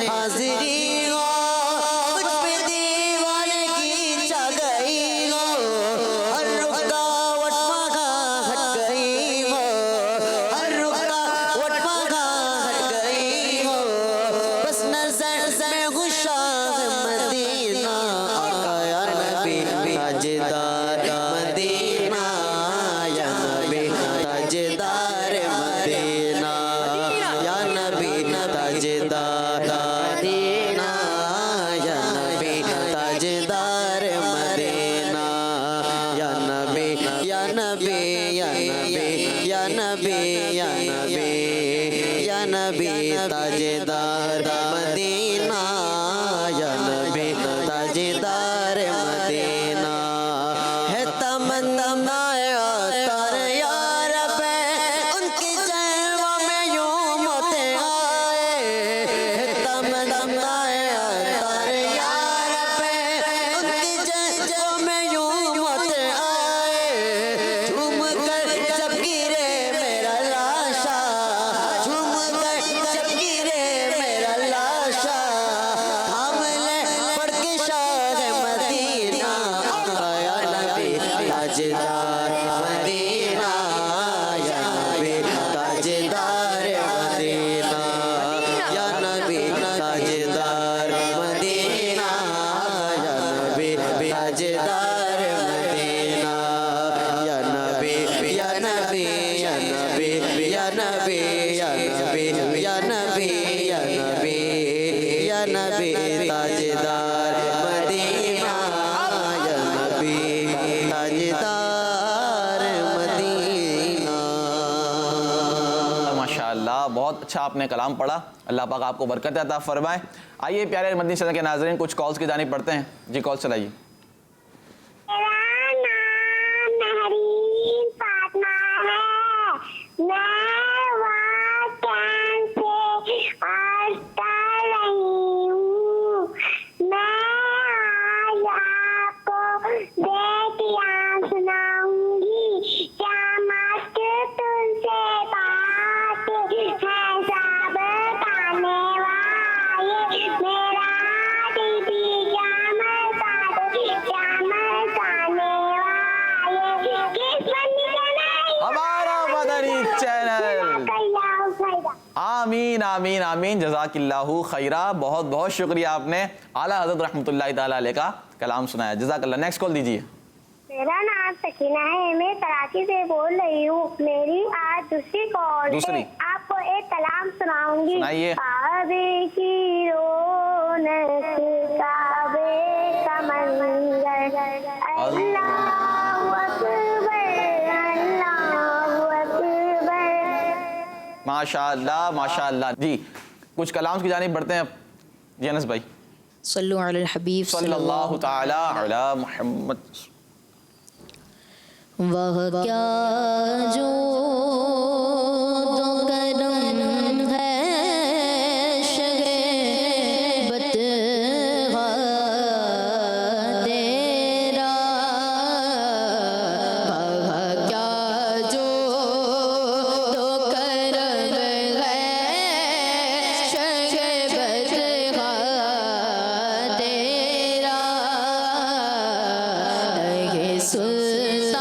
S9: حاضری ہو کچھ پہ دیوانے کی چا گئی ہو ہر رکاوٹ ماں ہٹ گئی ہو ہر رکاوٹ ماں ہٹ گئی ہو بس نظر میں خوشاں مدینہ آقا یا نبی تاجدار مدینہ یا نبی تاجدار مدینہ یا نبی تاجدار مدینہ یا نبی تاجدار مدینہ یا نبی یا نبی یا نبی یا نبی یا نبی یا نبی تاجدار مدینہ یا نبی تاجدار مدینہ ہے تمنا تار یا رب ان کی جلووں میں یوں موتے آئے ہے تمنا تار یا رب ان کی جلووں میں یوں موتے آئے جھوم کر جب گرے میرا لاشا جھوم کر جب گرے میرا لاشا تھام لے پڑھ کے شاہ مدینہ آقا یا نبی تاجدار مدینہ یا نبی تاجدار مدینہ یا نبی تاجدار مدینہ یا نبی تاجدار مدینہ یا نبی یا نبی یا نبی یا نبی یا نبی یا نبی یا نبی یا نبی تاجدار مدینہ یا نبی تاجدار مدینہ.
S3: ماشاء اللہ بہت اچھا آپ نے کلام پڑھا. اللہ پاک آپ کو برکت عطا فرمائے. آئیے پیارے مدنی چینل کے ناظرین کچھ کالز کی جانب پڑھتے ہیں. جی کال چلائیے.
S2: میرا نام مہرین فاطمہ ہے. میں واقعان سے عرض کر رہی ہوں. میں آج آپ کو بیتیاں سناؤں گی. قیامت تم سے بات ہے سب بتانے والے. میرا دیدی قیامت آنے والے. کس بندی کا نہیں
S3: ہمارا مدنی چینل. آمین آمین آمین. جزاک اللہ خیرہ. بہت بہت شکریہ آپ نے اعلیٰ حضرت رحمۃ اللہ تعالیٰ علیہ کا کلام سنایا. جزاک اللہ. نیکسٹ کال دیجیے.
S2: میرا نام سکینہ ہے. میں کراچی سے بول رہی ہوں. میری آج دوسری کال ہے. آپ کو ایک کلام سناؤں گی.
S3: سنائیے.
S2: کعبے کی رونق کعبے کا منظر. اللہ اکبر اللہ اکبر.
S3: ماشاء اللہ ماشاء اللہ. جی کچھ کلام کی جانب بڑھتے ہیں. جی انس بھائی.
S10: صلو علی الحبیب
S3: صلی اللہ تعالی علی محمد.
S10: وہ کیا جو تو کرم ہے شہبت تیرا. وہ کیا جو تو کرم ہے شہبت تیرا. لگے سلطان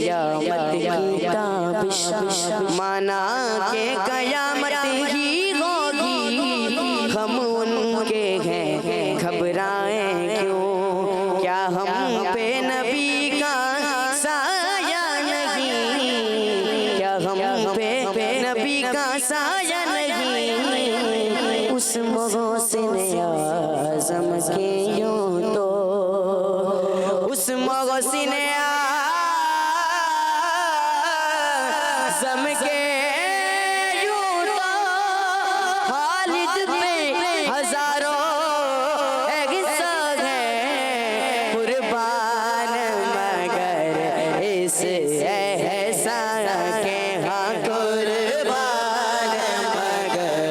S9: قیامت کی تابش مانا کہ قیامت ہی ہوگی ہم ان کے ہیں گھبرائیں کیوں کیا ہم پہ نبی کا سایہ نہیں کیا ہم پہ نبی کا سایہ نہیں اس محسن اعظم کے یوں تو اس محسن اعظم کے یوں تو خالد پہ ہزاروں احسان ہے قربان مگر اس احسان کے ہاں قربان مگر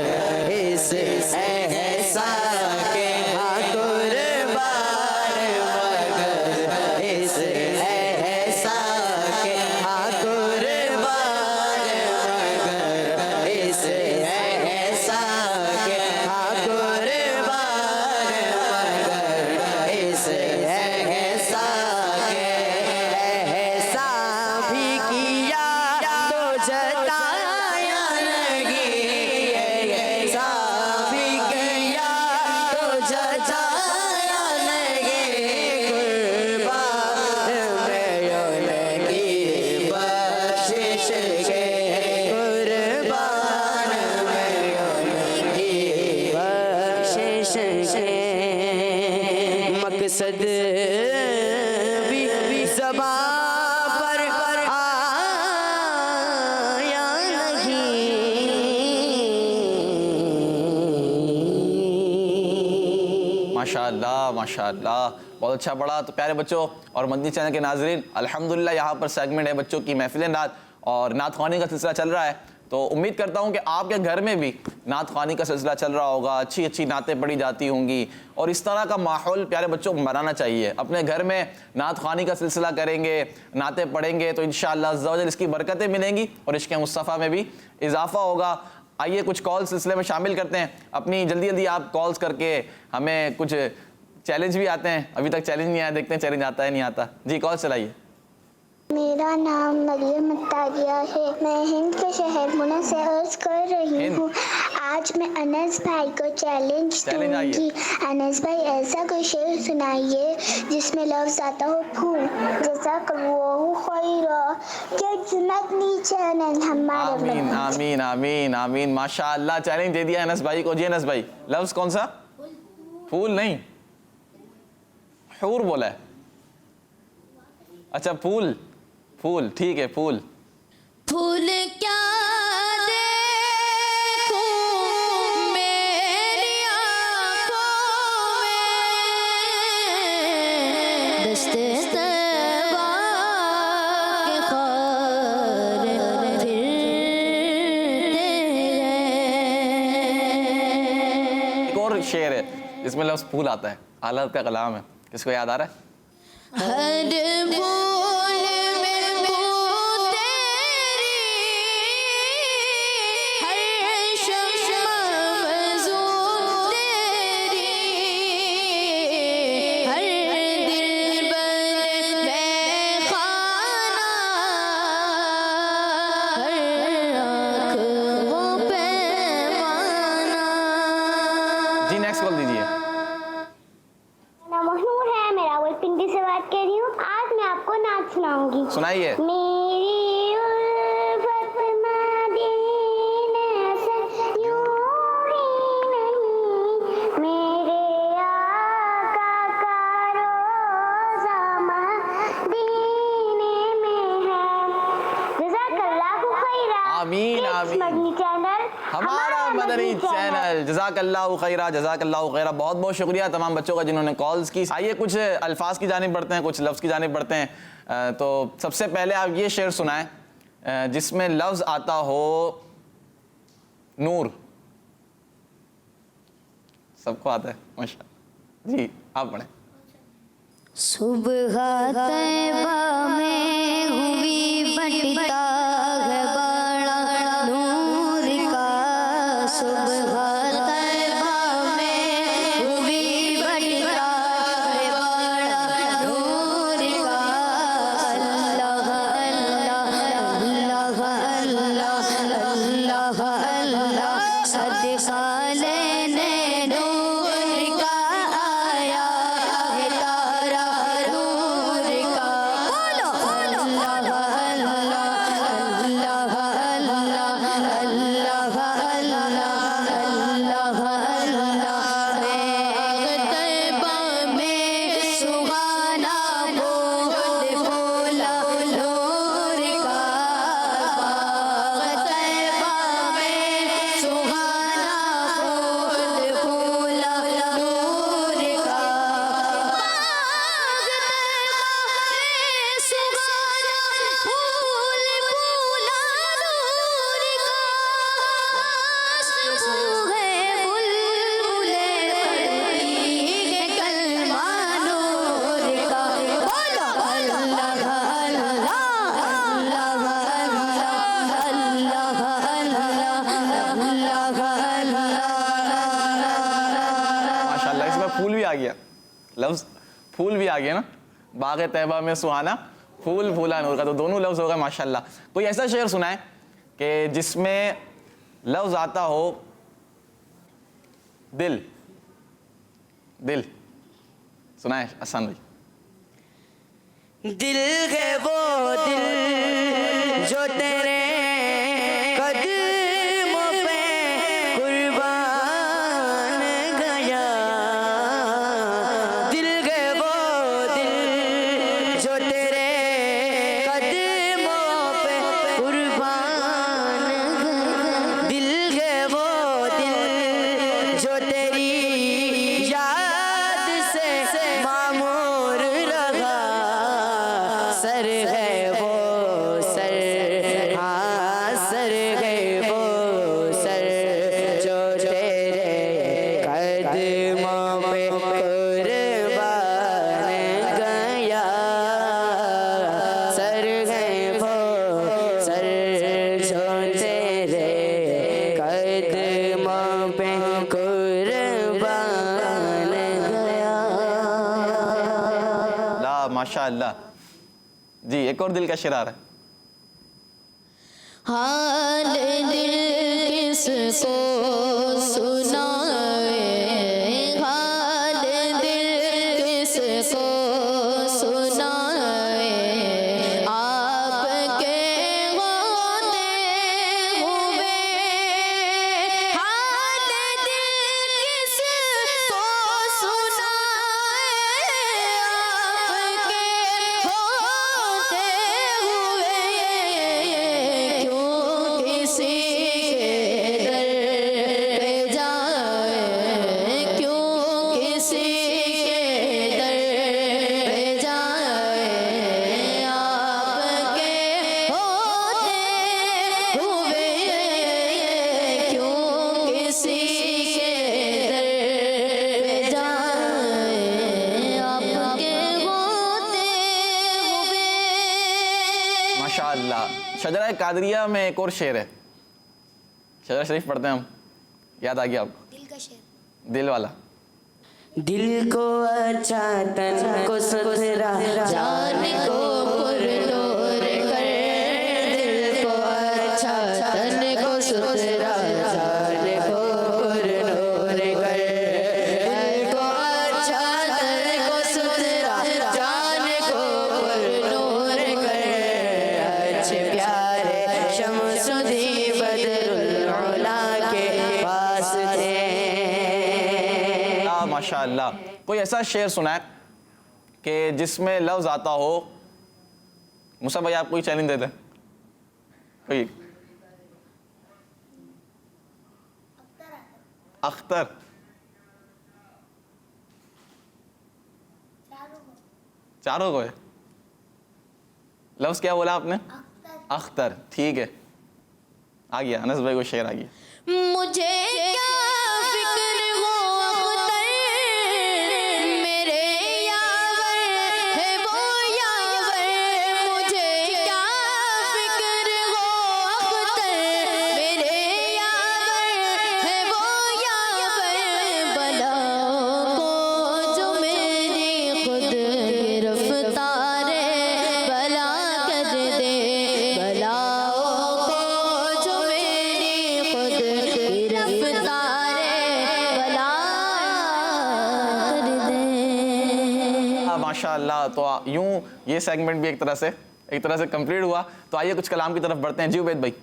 S9: اس احسان کے ہاں قربان مگر اس احسان کے ہاں قربان مگر اس احسان کے ہاں قربان مگر اس احسان کے احسان بھی کیا تو جتایا نہیں احسان بھی کیا تو جتایا نہیں قربان میں کی بخشش کے قربان میں کی بخشش کے مقصد بھی زبان پر آیا نہیں
S3: ماشاءاللہ ماشاءاللہ بہت اچھا پڑھا. تو پیارے بچوں اور مدنی چینل کے ناظرین، الحمدللہ یہاں پر سیگمنٹ ہے بچوں کی محفل نعت اور نعت خوانی کا سلسلہ چل رہا ہے. تو امید کرتا ہوں کہ آپ کے گھر میں بھی نعت خوانی کا سلسلہ چل رہا ہوگا، اچھی اچھی نعتیں پڑھی جاتی ہوں گی، اور اس طرح کا ماحول پیارے بچوں کو بنانا چاہیے. اپنے گھر میں نعت خوانی کا سلسلہ کریں گے، نعتیں پڑھیں گے تو انشاءاللہ عز و جل اس کی برکتیں ملیں گی اور عشق مصطفیٰ میں بھی اضافہ ہوگا. آئیے کچھ کال سلسلے میں شامل کرتے ہیں اپنی. جلدی جلدی آپ کالز کر کے ہمیں کچھ چیلنج بھی آتے ہیں. ابھی تک چیلنج نہیں آیا، دیکھتے ہیں چیلنج آتا ہے نہیں آتا. جی کال چلائیے.
S2: میرا نام مریم اتاریہ ہے. میں ہند کے شہر منا سے عرض کر رہی ہوں. آج میں انس بھائی کو چیلنج دوں گی. انس بھائی ایسا کوئی شعر سنائیے جس میں لفظ آتا ہو پھول. جزاک اللہ خیرا. کڈز مدنی چینل ہمارے.
S3: آمین آمین آمین آمین. ماشاءاللہ چیلنج دے دیا انس بھائی کو. جی انس بھائی لفظ کون سا؟ پھول نہیں، حور بولا ہے. اچھا پھول، پھول ٹھیک ہے. پھول
S10: پھول کیا دیکھوں میری آنکھوں میں، دستے صبا کے خار پھرتے ہیں.
S3: ایک اور شعر ہے جس میں لفظ پھول آتا ہے، اعلیٰ کا کلام ہے. کس کو یاد آ رہا ہے؟
S10: ہر پھول میں بو تیری، ہر شمع مزوں تیری، ہر دلبر میں خانہ، ہر آنکھ وہ پیمانہ.
S3: جی نیکسٹ کال دیجیے.
S2: مشہور ہے. میرا وہ پنڈی سے بات کر رہی ہوں. آج میں آپ کو نعت سناؤں گی.
S3: سنائیے.
S2: میری الفت مدینے سے یوں ہی نہیں، میرے آقا کا روزہ مدینے میں ہے. جزاک اللہ خیرا.
S3: آمین آمین.
S2: مدنی چینل
S3: ہمارا مدنی چینل. جزاک اللہ خیرہ جزاک اللہ خیرہ. بہت بہت شکریہ تمام بچوں کا جنہوں نے کالز کی. آئیے کچھ الفاظ کی جانب بڑھتے ہیں، کچھ لفظ کی جانب بڑھتے ہیں. تو سب سے پہلے آپ یہ شعر سنائیں جس میں لفظ آتا ہو نور. سب کو آتا ہے ماشاءاللہ. جی آپ پڑھیں.
S11: صبح طیبہ میں ہوئی بٹتا ہے بڑا نور کا. صبح طیبہ میں ہوئی بٹتا ہے بڑا نور کا. اللہ
S3: پھول بھی آ گیا, لفظ پھول بھی آ گیا نا, باغ طیبہ میں سہانا پھول پھولا نور کا, تو دونوں لفظ ہوگا ماشاءاللہ. کوئی ایسا شعر سنائے کہ جس میں لفظ آتا ہو دل, دل سنائے حسن بھائی.
S9: دل ہے وہ دل جو تیرے قدموں پہ قربان گیا, دل ہے وہ دل جو تیرے قدموں پہ قربان گیا, دل ہے وہ دل جو تیری یاد سے معمور رہا, سر ہے وہ سر, ہاں سر ہے وہ سر جو تیرے قدموں پہ قربان گیا, سر ہے وہ سر جو تیرے قدموں پہ قربان گیا.
S3: لا ماشاءاللہ. جی ایک اور دل کا شعر آ رہا ہے.
S10: حال دل کس کو سنائے, حال دل کس کو سنائے, آپ کے ہوتے ہوئے, حال دل کس کو سنائے, آپ کے ہوتے ہوئے, کیوں کسی کے در پہ جائے, کیوں کسی کے در پہ جائے, آپ کے ہوتے ہوئے, کیوں کسی کے در پہ جائے, آپ کے ہوتے ہوئے.
S3: ماشاءاللہ. شجرہ قادریہ میں ایک اور شعر ہے, شجرہ شریف پڑھتے ہیں ہم, یاد آ گیا آپ کو؟
S8: دل کا شعر,
S3: دل والا.
S9: دل کو اچھا تن کو ستھرا
S10: جان کو پر نور کر, دل کو اچھا تن کو ستھرا جان کو پر نور کر, دل کو اچھا تن کو ستھرا جان کو پر نور کر,
S9: اچھے پیارے شمس دی بدر العلا کے پاس تھے.
S3: ماشاءاللہ. کوئی ایسا شعر سنائے کہ جس میں لفظ آتا ہو, موسیٰ بھائی آپ کوئی چیلنج دیتے ہیں کوئی؟ اختر, چاروں کو ہے. لفظ کیا بولا آپ نے؟ اختر. ٹھیک ہے, آ گیا انس بھائی کو شعر آ گیا.
S10: مجھے کیا فکر ہو اختر, میرے یاور ہے وہ یاور, مجھے کیا فکر ہو اختر, میرے یاور ہے وہ یاور, بلاؤں کو جو میری خود گرفتار بلا کر دے, بلاؤں کو جو میری خود گرفتار بلا کر دے.
S3: ماشاءاللہ. تو یوں یہ سیگمنٹ بھی ایک طرح سے کمپلیٹ ہوا. تو آئیے کچھ کلام کی طرف بڑھتے ہیں. جی عبید بھائی.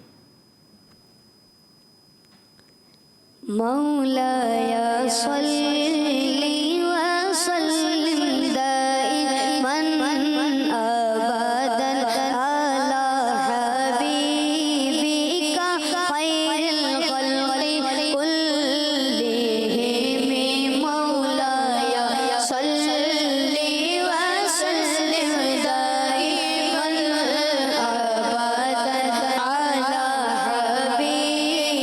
S11: مولایا صلی وسلم دائما ابدا علی حبیبک خیر الخلق کلہم, مولایا صلی وسلم دائما ابدا علی حبیبک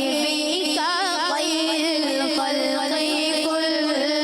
S11: خیر الخلق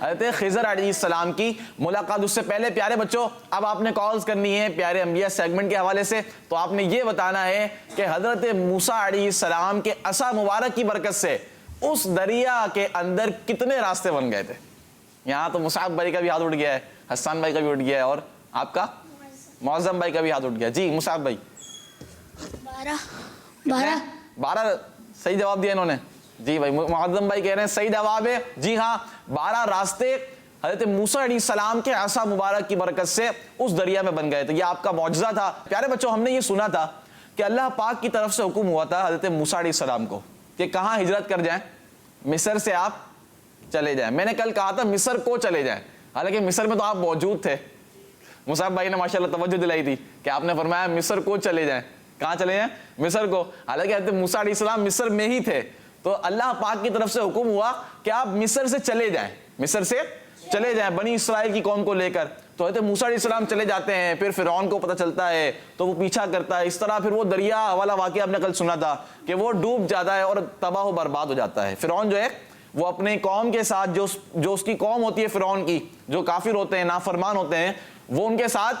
S3: حضرت خضر علیہ السلام کی ملاقات. اس سے پہلے پیارے بچوں اب آپ نے کالز کرنی ہے پیارے انبیاء سیگمنٹ کے حوالے سے. تو آپ نے یہ بتانا ہے کہ حضرت موسیٰ علیہ السلام کے عصا مبارک کی برکت سے اس دریا کے اندر کتنے راستے بن گئے تھے. یہاں تو مصعب بھائی کا بھی ہاتھ اٹھ گیا ہے, حسان بھائی کا بھی اٹھ گیا ہے, اور آپ کا معظم بھائی کا بھی ہاتھ اٹھ گیا. جی مصعب بھائی 12 صحیح جواب دیا انہوں نے. جی بھائی معظم بھائی کہہ رہے ہیں صحیح جواب ہے. جی ہاں 12 راستے حضرت موسیٰ علیہ السلام کے عصا مبارک کی برکت سے اس دریا میں بن گئے تھے. یہ آپ کا معجزہ تھا. پیارے بچوں ہم نے یہ سنا تھا کہ اللہ پاک کی طرف سے حکم ہوا تھا حضرت موسیٰ علیہ السلام کو کہ کہاں ہجرت کر جائیں, مصر سے آپ چلے جائیں. میں نے کل کہا تھا مصر کو چلے جائیں, حالانکہ مصر میں تو آپ موجود تھے. مصعب بھائی نے ماشاءاللہ توجہ دلائی تھی کہ آپ نے فرمایا مصر کو چلے جائیں. کہاں چلے جائیں؟ مصر کو. حالانکہ حضرت موسیٰ علیہ السلام مصر میں ہی تھے. تو اللہ پاک کی طرف سے حکم ہوا کہ آپ مصر سے چلے جائیں, مصر سے چلے جائیں بنی اسرائیل کی قوم کو لے کر. تو حضرت موسیٰ علیہ السلام چلے جاتے ہیں, پھر فرعون کو پتہ چلتا ہے تو وہ پیچھا کرتا ہے. اس طرح پھر وہ دریا والا واقعہ آپ نے کل سنا تھا کہ وہ ڈوب جاتا ہے اور تباہ و برباد ہو جاتا ہے. فرعون جو ہے وہ اپنی قوم کے ساتھ جو اس کی قوم ہوتی ہے فرعون کی, جو کافر ہوتے ہیں نافرمان ہوتے ہیں, وہ ان کے ساتھ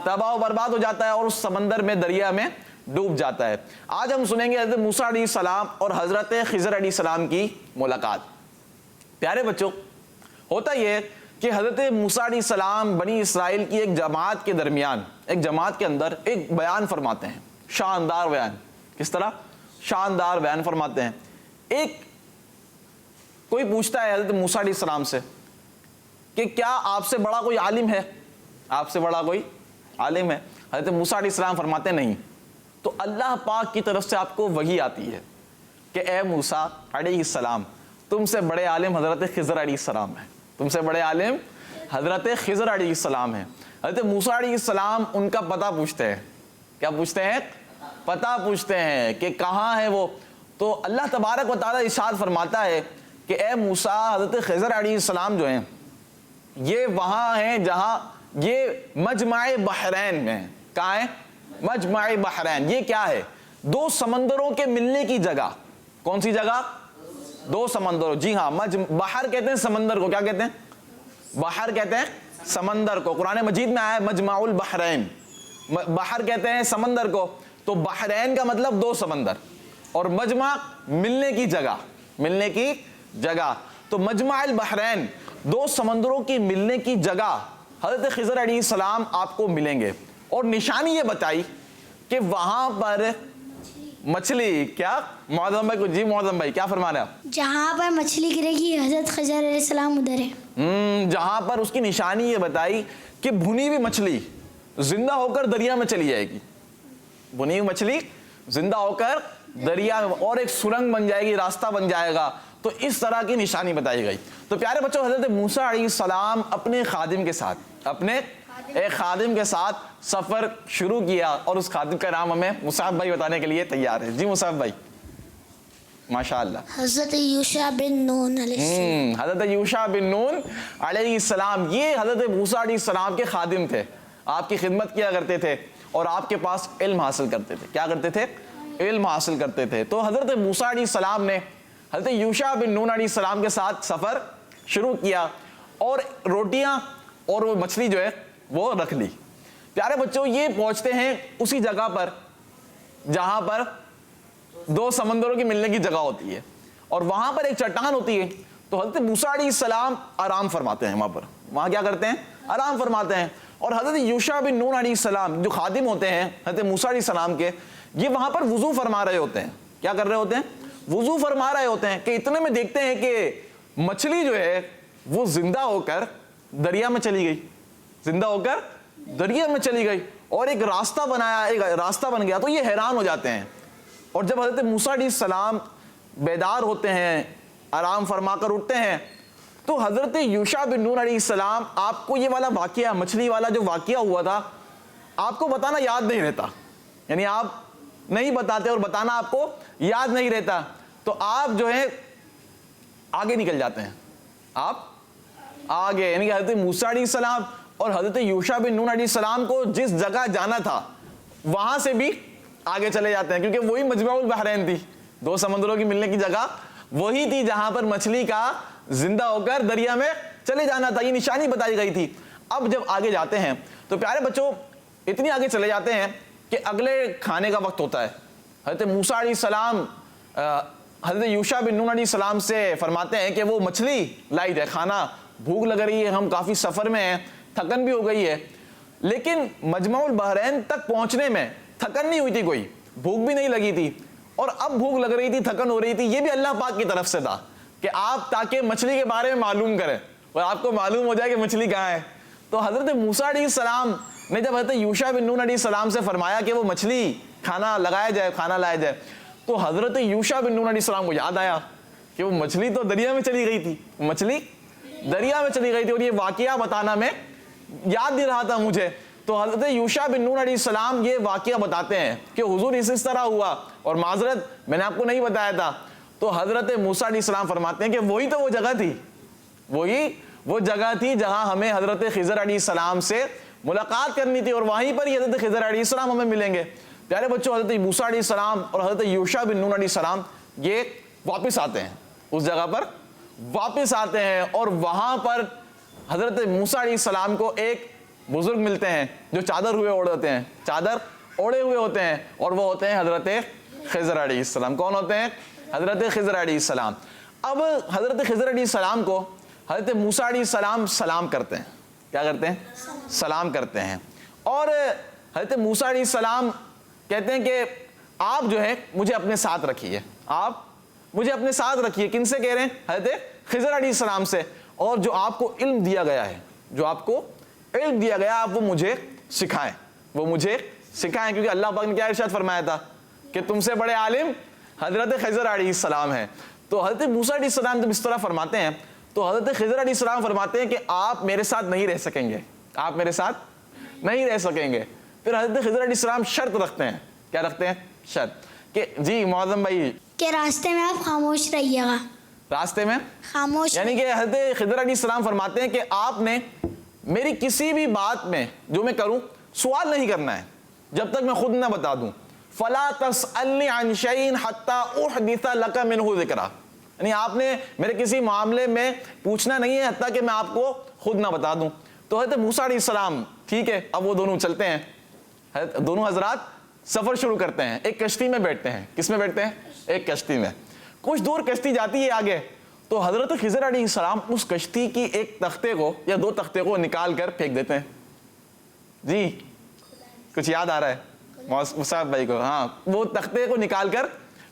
S3: تباہ و برباد ہو جاتا ہے اور اس سمندر میں دریا میں ڈوب جاتا ہے. آج ہم سنیں گے حضرت موسیٰ علیہ السلام اور حضرت خضر علیہ السلام کی ملاقات. پیارے بچوں ہوتا یہ کہ حضرت موسیٰ علیہ السلام بنی اسرائیل کی ایک جماعت کے درمیان, ایک جماعت کے اندر ایک بیان فرماتے ہیں, شاندار بیان. کس طرح شاندار بیان فرماتے ہیں. ایک کوئی پوچھتا ہے حضرت موسیٰ علیہ السلام سے کہ کیا آپ سے بڑا کوئی عالم ہے, آپ سے بڑا کوئی عالم ہے. حضرت موسیٰ علیہ السلام فرماتے نہیں. تو اللہ پاک کی طرف سے آپ کو وحی آتی ہے کہ اے موسیٰ علیہ السلام تم سے بڑے عالم حضرت خضر علیہ السلام ہیں, تم سے بڑے عالم حضرت خضر علیہ السلام ہیں. حضرت موسیٰ علیہ السلام ان کا پتہ پوچھتے ہیں. کیا پوچھتے ہیں؟ پتہ پوچھتے ہیں کہ کہاں ہے وہ. تو اللہ تبارک و تعالیٰ ارشاد فرماتا ہے کہ اے موسیٰ حضرت خضر علیہ السلام جو ہیں یہ وہاں ہیں جہاں یہ مجمع بحرین میں ہیں. کہاں ہے؟ مجمع بحرین. یہ کیا ہے؟ دو سمندروں کے ملنے کی جگہ. کون سی جگہ؟ دو سمندروں. جی ہاں بحر کہتے ہیں سمندر کو. کیا کہتے ہیں؟ بحر کہتے ہیں سمندر کو. قرآن مجید میں آیا ہے مجمع البحرین. بحر کہتے ہیں سمندر کو. تو بحرین کا مطلب دو سمندر, اور مجمع ملنے کی جگہ, ملنے کی جگہ. تو مجمع البحرین دو سمندروں کی ملنے کی جگہ حضرت خضر علیہ السلام آپ کو ملیں گے. اور نشانی یہ بتائی کہ وہاں پر مچھلی. کیا معظم بھائی کو؟ جی معظم بھائی کیا فرما رہے ہیں آپ؟
S11: جہاں پر مچھلی گرے گی حضرت خضر علیہ السلام ادھر ہے.
S3: جہاں پر اس کی نشانی یہ بتائی کہ بھنی ہوئی مچھلی زندہ ہو کر دریا میں چلی جائے گی. بھنی ہوئی مچھلی زندہ ہو کر دریا میں, اور ایک سرنگ بن جائے گی, راستہ بن جائے گا. تو اس طرح کی نشانی بتائی گئی. تو پیارے بچوں حضرت موسیٰ علیہ السلام اپنے خادم کے ساتھ, اپنے ایک خادم کے ساتھ سفر شروع کیا, اور اس خادم کا نام ہمیں مصعب بھائی بتانے کے لیے تیار ہے. جی مصعب بھائی ماشاءاللہ.
S11: حضرت یوشع بن نون علیہ السلام.
S3: حضرت یوشع بن نون علیہ السلام یہ حضرت موسیٰ علیہ السلام کے خادم تھے. آپ کی خدمت کیا کرتے تھے اور آپ کے پاس علم حاصل کرتے تھے. کیا کرتے تھے؟ علم حاصل کرتے تھے. تو حضرت موسیٰ علیہ السلام نے حضرت یوشع بن نون علیہ السلام کے ساتھ سفر شروع کیا, اور روٹیاں اور وہ مچھلی جو ہے وہ رکھ لی. پیارے بچوں یہ پہنچتے ہیں اسی جگہ پر جہاں پر دو سمندروں کی ملنے کی جگہ ہوتی ہے, اور وہاں پر ایک چٹان ہوتی ہے. تو حضرت موسیٰ علیہ السلام آرام فرماتے ہیں وہاں پر. وہاں کیا کرتے ہیں؟ آرام فرماتے ہیں. اور حضرت یوشع بن نون علیہ السلام جو خادم ہوتے ہیں حضرت موسیٰ علیہ السلام کے, یہ وہاں پر وضو فرما رہے ہوتے ہیں. کیا کر رہے ہوتے ہیں؟ وضو فرما رہے ہوتے ہیں. کہ اتنے میں دیکھتے ہیں کہ مچھلی جو ہے وہ زندہ ہو کر دریا میں چلی گئی, زندہ ہو کر دریا میں چلی گئی, اور ایک راستہ بنایا, ایک راستہ بن گیا. تو یہ حیران ہو جاتے ہیں. اور جب حضرت موسیٰ علیہ السلام بیدار ہوتے ہیں, آرام فرما کر اٹھتے ہیں, تو حضرت یوشع بن نون علیہ السلام آپ کو یہ والا واقعہ, مچھلی والا جو واقعہ ہوا تھا, آپ کو بتانا یاد نہیں رہتا. یعنی آپ نہیں بتاتے اور بتانا آپ کو یاد نہیں رہتا. تو آپ جو ہے آگے نکل جاتے ہیں. آپ آگے, یعنی کہ حضرت موسیٰ علیہ السلام اور حضرت یوشع بن نون علیہ السلام کو جس جگہ جانا تھا وہاں سے بھی آگے چلے جاتے ہیں, کیونکہ وہی مجمع البحرین تھی. دو سمندروں کی ملنے کی جگہ وہی تھی جہاں پر مچھلی کا زندہ ہو کر دریا میں چلے جانا تھا، یہ نشانی بتائی گئی تھی۔ اب جب آگے جاتے ہیں تو پیارے بچوں اتنی آگے چلے جاتے ہیں کہ اگلے کھانے کا وقت ہوتا ہے۔ حضرت موسیٰ علیہ السلام حضرت یوشع بن نون علیہ السلام سے فرماتے ہیں کہ وہ مچھلی لائی جائے، کھانا بھوک لگ رہی ہے، ہم کافی سفر میں ہیں، تھکن بھی ہو گئی ہے۔ لیکن مجمع البحرین تک پہنچنے میں تھکن نہیں ہوئی تھی، کوئی بھوک بھی نہیں لگی تھی، اور اب بھوک لگ رہی تھی، تھکن ہو رہی تھی۔ یہ بھی اللہ پاک کی طرف سے تھا کہ آپ تاکہ مچھلی کے بارے میں معلوم کریں اور آپ کو معلوم ہو جائے کہ مچھلی کہاں ہے۔ تو حضرت موسیٰ علیہ السلام نے جب حضرت یوشع بن نون علیہ السلام سے فرمایا کہ وہ مچھلی کھانا لگایا جائے، کھانا لایا جائے، تو حضرت یوشع بن نون علیہ السلام کو یاد آیا کہ وہ مچھلی تو دریا میں چلی گئی تھی، مچھلی دریا میں چلی گئی تھی، اور یہ واقعہ بتانا میں یاد نہیں رہا تھا مجھے۔ تو حضرت یوشع بن نون علیہ السلام یہ واقعہ بتاتے ہیں کہ حضور اس طرح ہوا، اور معذرت میں نے آپ کو نہیں بتایا تھا۔ تو حضرت موسیٰ علیہ السلام فرماتے ہیں کہ وہی تو وہ جگہ تھی، وہی وہ جگہ تھی جہاں ہمیں حضرت خضر علیہ السلام سے ملاقات کرنی تھی، اور وہیں پر ہی حضرت خضر علیہ السلام ہمیں ملیں گے۔ پیارے بچوں حضرت موسیٰ علیہ السلام اور حضرت یوشع بن نون علیہ السلام یہ واپس آتے ہیں، اس جگہ پر واپس آتے ہیں، اور وہاں پر حضرت موسیٰ علیہ السلام کو ایک بزرگ ملتے ہیں جو چادر ہوئے اوڑے ہوتے ہیں، چادر اوڑے ہوئے ہوتے ہیں، اور وہ ہوتے ہیں حضرت خضر علیہ السلام۔ کون ہوتے ہیں؟ حضرت خضر علیہ السلام۔ اب حضرت خضر علیہ السلام کو حضرت موسیٰ علیہ السلام سلام کرتے ہیں۔ کیا کرتے ہیں؟ سلام کرتے ہیں، اور حضرت موسیٰ علیہ السلام کہتے ہیں کہ آپ جو ہے مجھے اپنے ساتھ رکھیے، آپ مجھے اپنے ساتھ رکھیے۔ کن سے کہہ رہے ہیں؟ حضرت خضر علیہ السلام سے۔ اور جو آپ کو علم دیا گیا ہے، جو آپ کو علم دیا گیا، آپ وہ مجھے سکھائیں، وہ مجھے سکھائیں، کیونکہ اللہ پاک نے کیا ارشاد فرمایا تھا کہ تم سے بڑے عالم حضرت خضر علیہ السلام ہیں۔ تو حضرت موسیٰ علیہ السلام جب اس طرح فرماتے ہیں تو حضرت خضر علیہ السلام فرماتے ہیں کہ آپ میرے ساتھ نہیں رہ سکیں گے، آپ میرے ساتھ نہیں رہ سکیں گے۔ پھر حضرت خضر علیہ السلام شرط رکھتے ہیں۔ کیا رکھتے ہیں؟ شرط کہ جی معظم بھائی
S11: کہ راستے میں آپ خاموش رہیے گا،
S3: راستے میں
S11: خاموش،
S3: یعنی کہ حضرت خضر علیہ السلام فرماتے ہیں کہ آپ نے میری کسی بھی بات میں جو میں کروں سوال نہیں کرنا ہے جب تک میں خود نہ بتا دوں۔ فَلَا تَسْأَلْنِي عَنْ شَيْءٍ حَتَّى أُحْدِثَ لَكَ مِنْهُ ذِكْرًا، یعنی آپ نے میرے کسی معاملے میں پوچھنا نہیں ہے حتیٰ کہ میں آپ کو خود نہ بتا دوں۔ تو حضرت موسیٰ علیہ السلام ٹھیک ہے، اب وہ دونوں چلتے ہیں، دونوں حضرات سفر شروع کرتے ہیں، ایک کشتی میں بیٹھتے ہیں۔ کس میں بیٹھتے ہیں؟ ایک کشتی میں۔ کچھ دور کشتی جاتی ہے آگے، تو حضرت خضر علیہ السلام اس کشتی کی ایک تختے کو یا دو تختے کو نکال کر پھینک دیتے ہیں۔ جی کچھ یاد آ رہا ہے مصعب بھائی کو؟ ہاں، وہ تختے کو نکال کر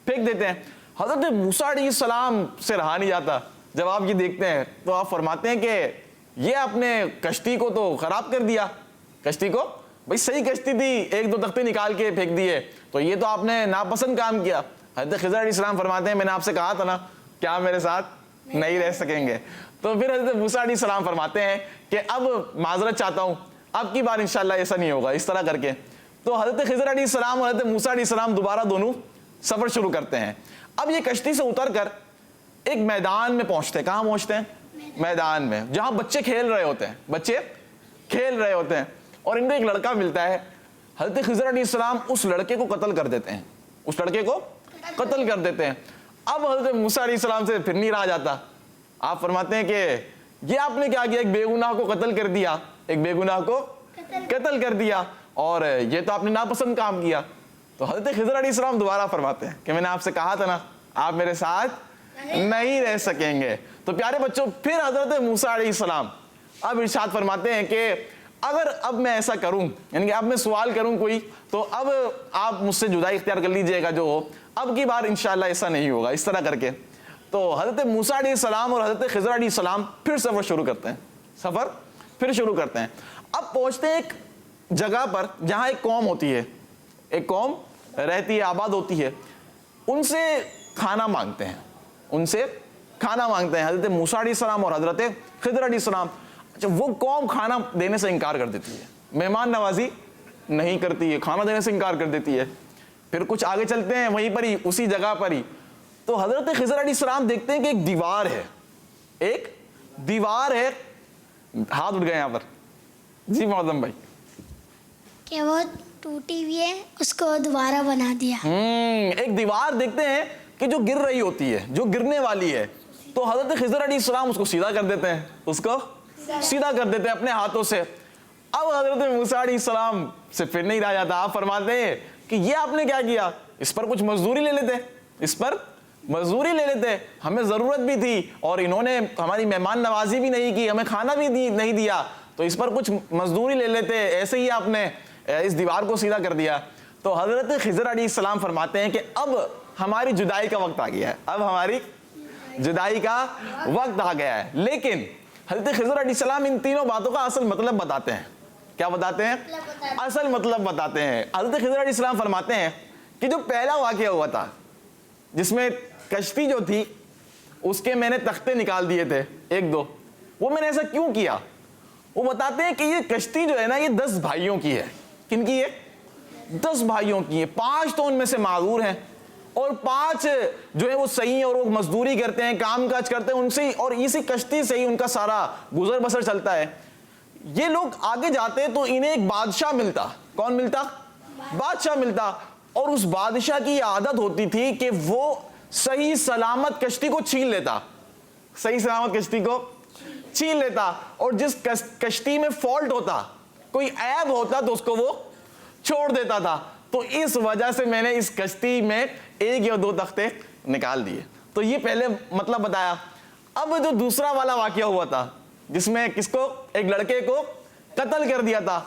S3: پھینک دیتے ہیں۔ حضرت موسیٰ علیہ السلام سے رہا نہیں جاتا، جب آپ یہ دیکھتے ہیں تو آپ فرماتے ہیں کہ یہ آپ نے کشتی کو تو خراب کر دیا، کشتی کو، بھئی صحیح کشتی تھی، ایک دو تختے نکال کے پھینک دیے، تو یہ تو آپ نے ناپسند کام کیا۔ حضرت خضر علیہ السلام فرماتے ہیں میں نے آپ سے کہا تھا نا کیا میرے ساتھ نہیں رہ سکیں گے۔ تو پھر حضرت موسیٰ علیہ السلام فرماتے ہیں کہ اب معذرت چاہتا ہوں، اب کی بار انشاءاللہ ایسا نہیں ہوگا، اس طرح کر کے۔ تو حضرت خضر علیہ السلام اور حضرت موسیٰ علیہ السلام دوبارہ دونوں سفر شروع کرتے ہیں۔ اب یہ کشتی سے اتر کر ایک میدان میں پہنچتے ہیں۔ کہاں پہنچتے ہیں؟ میدان میں، جہاں بچے کھیل رہے ہوتے ہیں، بچے کھیل رہے ہوتے ہیں، اور ان کو ایک لڑکا ملتا ہے۔ حضرت خضر علیہ السلام اس لڑکے کو قتل کر دیتے ہیں، اس لڑکے کو قتل کر دیتے ہیں۔ اب حضرت موسیٰ علیہ السلام سے پھر نہیں رہا جاتا، آپ فرماتے ہیں کہ یہ آپ نے کیا کیا، ایک بے گناہ کو قتل کر دیا، ایک بے گناہ کو قتل کر دیا، اور یہ تو آپ نے ناپسند کام کیا۔ تو حضرت خضر علیہ السلام دوبارہ فرماتے ہیں کہ میں نے آپ سے کہا تھا نا آپ میرے ساتھ نہیں رہ سکیں گے۔ تو پیارے بچوں پھر حضرت موسیٰ علیہ السلام اب ارشاد فرماتے ہیں کہ اگر اب میں ایسا کروں، یعنی کہ اب میں سوال کروں کوئی، تو اب آپ مجھ سے جدائی اختیار کر لیجئے گا، جو ہو اب کی بار انشاءاللہ ایسا نہیں ہوگا، اس طرح کر کے۔ تو حضرت موسیٰ علیہ السلام اور حضرت خضر علیہ السلام پھر سفر شروع کرتے ہیں، سفر پھر شروع کرتے ہیں۔ اب پہنچتے ہیں ایک جگہ پر جہاں ایک قوم ہوتی ہے، ایک قوم رہتی ہے، آباد ہوتی ہے، ان سے کھانا مانگتے ہیں، ان سے کھانا مانگتے ہیں حضرت موسیٰ علیہ السلام اور حضرت خضر علیہ السلام۔ اچھا، وہ قوم کھانا دینے سے انکار کر دیتی ہے، مہمان نوازی نہیں کرتی ہے، کھانا دینے سے انکار کر دیتی ہے۔ پھر کچھ آگے چلتے ہیں، وہیں پر ہی اسی جگہ پر ہی تو حضرت خضر علیہ السلام دیکھتے ہیں کہ ایک دیوار ہے، ایک دیوار ہے۔ ہاتھ اٹھ گئے یہاں پر، جی معظم بھائی؟
S11: کہ وہ ٹوٹی ہوئی ہے، اس کو دوبارہ بنا دیا۔
S3: ایک دیوار دیکھتے ہیں کہ جو گر رہی ہوتی ہے، جو گرنے والی ہے، تو حضرت خضر علیہ السلام اس کو سیدھا کر دیتے ہیں، اس کو سیدھا کر دیتے ہیں اپنے ہاتھوں سے. اب حضرت موسیٰ علیہ السلام سے پھر نہیں رہ جاتا. آپ فرماتے ہیں کہ یہ آپ نے کیا کیا، اس پر کچھ مزدوری لے لیتے، اس پر مزدوری لے لیتے، ہمیں ضرورت بھی تھی اور انہوں نے ہماری مہمان نوازی بھی نہیں کی، ہمیں کھانا بھی نہیں دیا، تو اس پر کچھ مزدوری لے لیتے، ایسے ہی آپ نے اس دیوار کو سیدھا کر دیا. تو حضرت خضر علیہ السلام فرماتے ہیں کہ اب ہماری جدائی کا وقت آ گیا ہے، اب ہماری جدائی کا وقت آ گیا ہے. لیکن حضرت خضر علیہ السلام ان تینوں باتوں کا اصل مطلب بتاتے ہیں. کیا بتاتے ہیں؟ اصل مطلب بتاتے ہیں. حضرت خضر علیہ السلام فرماتے ہیں کہ جو پہلا واقعہ ہوا تھا جس میں کشتی جو تھی اس کے میں نے تختے نکال دیے تھے 1-2، وہ میں نے ایسا کیوں کیا؟ وہ بتاتے ہیں کہ یہ کشتی جو ہے نا، یہ 10 بھائیوں کی ہے. کن کی ہے؟ 10 بھائیوں کی ہے. 5 تو ان میں سے معذور ہیں اور 5 جو ہے وہ صحیح ہیں اور وہ مزدوری کرتے ہیں، کام کاج کرتے ہیں، ان سے اور اسی کشتی سے ہی ان کا سارا گزر بسر چلتا ہے. یہ لوگ آگے جاتے تو انہیں ایک بادشاہ ملتا. کون ملتا؟ بادشاہ ملتا. اور اس بادشاہ کی عادت ہوتی تھی کہ وہ صحیح سلامت کشتی کو چھین لیتا، صحیح سلامت کشتی کو چھین لیتا، اور جس کشتی میں فالٹ ہوتا، کوئی عیب ہوتا، تو اس کو وہ چھوڑ دیتا تھا. تو اس وجہ سے میں نے اس کشتی میں 1 یا 2 تختے نکال دیے. تو یہ پہلے مطلب بتایا. اب جو دوسرا والا واقعہ ہوا تھا جس میں کس کو، ایک لڑکے کو قتل کر دیا تھا،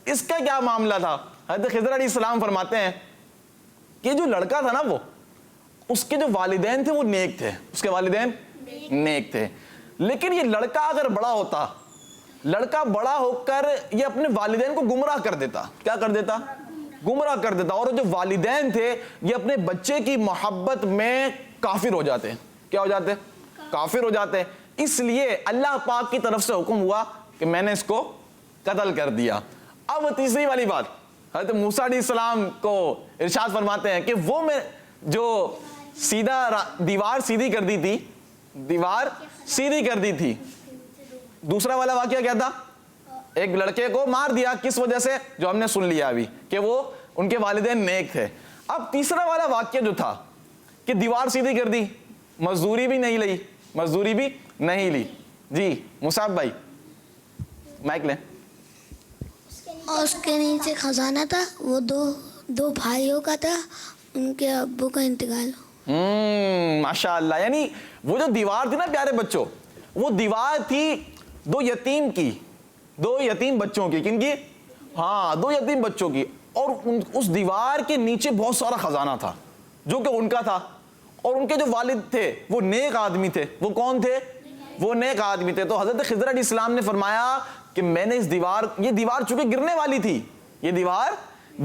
S3: اس کا کیا معاملہ تھا؟ حضرت خضر علیہ السلام فرماتے ہیں کہ جو لڑکا تھا نا، وہ اس کے جو والدین تھے وہ نیک تھے، اس کے والدین نیک تھے. لیکن یہ لڑکا اگر بڑا ہوتا، لڑکا بڑا ہو کر یہ اپنے والدین کو گمراہ کر دیتا. کیا کر دیتا؟ گمراہ کر دیتا. اور جو والدین تھے یہ اپنے بچے کی محبت میں کافر ہو جاتے. کیا ہو جاتے؟ کافر ہو جاتے. اس لیے اللہ پاک کی طرف سے حکم ہوا کہ میں نے اس کو قتل کر دیا. اب تیسری والی بات، حضرت موسیٰ علیہ السلام کو ارشاد فرماتے ہیں کہ وہ میں جو سیدھا دیوار سیدھی کر دی تھی، دیوار سیدھی کر دی تھی. دوسرا والا واقعہ کیا تھا؟ ایک لڑکے کو مار دیا. کس وجہ سے؟ جو ہم نے سن لیا ابھی کہ وہ ان کے والدین نیک تھے. اب تیسرا والا واقعہ جو تھا کہ دیوار سیدھی کر دی، مزدوری بھی نہیں لی، مزدوری بھی نہیں لی. جی مصعب بھائی مائک لیں.
S11: اور اس کے نیچے خزانہ تھا، وہ دو بھائیوں کا تھا، ان کے ابو کا انتقال.
S3: ماشاء اللہ. یعنی وہ جو دیوار تھی نا پیارے بچوں، وہ دیوار تھی 2 یتیم کی، 2 یتیم بچوں کی. کن کی؟ ہاں 2 یتیم بچوں کی. اور اس دیوار کے نیچے بہت سارا خزانہ تھا جو کہ ان کا تھا. اور ان کے جو والد تھے وہ نیک آدمی تھے. وہ کون تھے؟ وہ نیک آدمی تھے. تو حضرت خضر علیہ السلام نے فرمایا کہ میں نے اس دیوار، یہ دیوار چونکہ گرنے والی تھی، یہ دیوار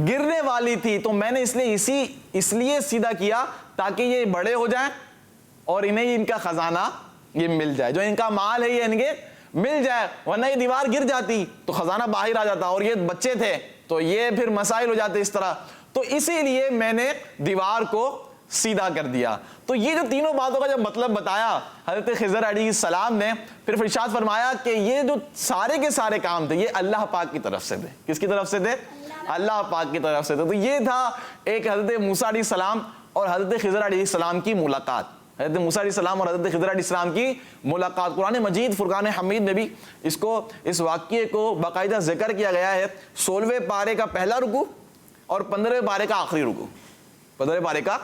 S3: گرنے والی تھی، تو میں نے اس لیے سیدھا کیا تاکہ یہ بڑے ہو جائیں اور انہیں ان کا خزانہ یہ مل جائے، جو ان کا مال ہے یہ ان کے مل جائے. ورنہ یہ دیوار گر جاتی تو خزانہ باہر آ جاتا، اور یہ بچے تھے تو یہ پھر مسائل ہو جاتے اس طرح. تو اسی لیے میں نے دیوار کو سیدھا کر دیا. تو یہ جو تینوں باتوں کا جب مطلب بتایا حضرت خضر علیہ السلام نے، پھر ارشاد فرمایا کہ یہ جو سارے کے سارے کام تھے یہ اللہ پاک کی طرف سے تھے. کس کی طرف سے تھے؟ اللہ پاک کی طرف سے تھے. تو یہ تھا ایک حضرت موسیٰ علیہ السلام اور حضرت خضر علیہ السلام کی ملاقات. حضرت موسیٰ علیہ السلام اور حضرت خضر علیہ السلام کی ملاقات. قرآن مجید فرقان حمید میں بھی اس واقعے کو باقاعدہ ذکر کیا گیا ہے. 16ویں پارے کا پہلا رکوع اور 15ویں پارے کا آخری رکوع. 15ویں پارے کا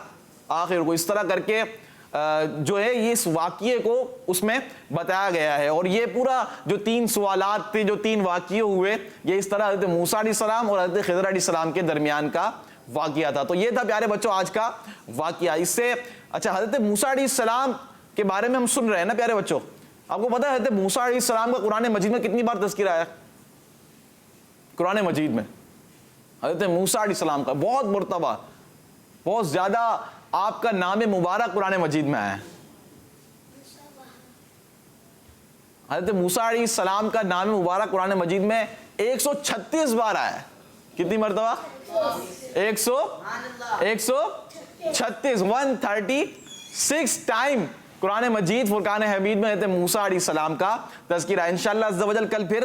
S3: آخری رکوع اس طرح کر کے جو ہے یہ اس واقعے کو اس میں بتایا گیا ہے. اور یہ پورا جو 3 سوالات تھے، جو 3 واقعے ہوئے، یہ اس طرح حضرت موسیٰ علیہ السلام اور حضرت خضر علیہ السلام کے درمیان کا واقعہ تھا. تو یہ تھا پیارے بچوں آج کا واقعہ. اس سے اچھا حضرت موسیٰ علیہ السلام کے بارے میں ہم سن رہے ہیں نا پیارے بچوں. آپ کو پتا ہے حضرت موسیٰ علیہ السلام کا قرآن مجید میں کتنی بار تذکرہ آیا؟ قرآن مجید میں حضرت موسیٰ علیہ السلام کا بہت مرتبہ، بہت زیادہ آپ کا نام مبارک قرآن مجید میں آیا ہے. حضرت موسیٰ علیہ السلام کا نام مبارک قرآن مجید میں 136 بار آیا ہے. کتنی مرتبہ؟ 136 ٹائم قرآن مجید فرقان حمید میں حضرت موسیٰ علیہ السلام کا تذکرہ ہے. انشاءاللہ عز و جل کل پھر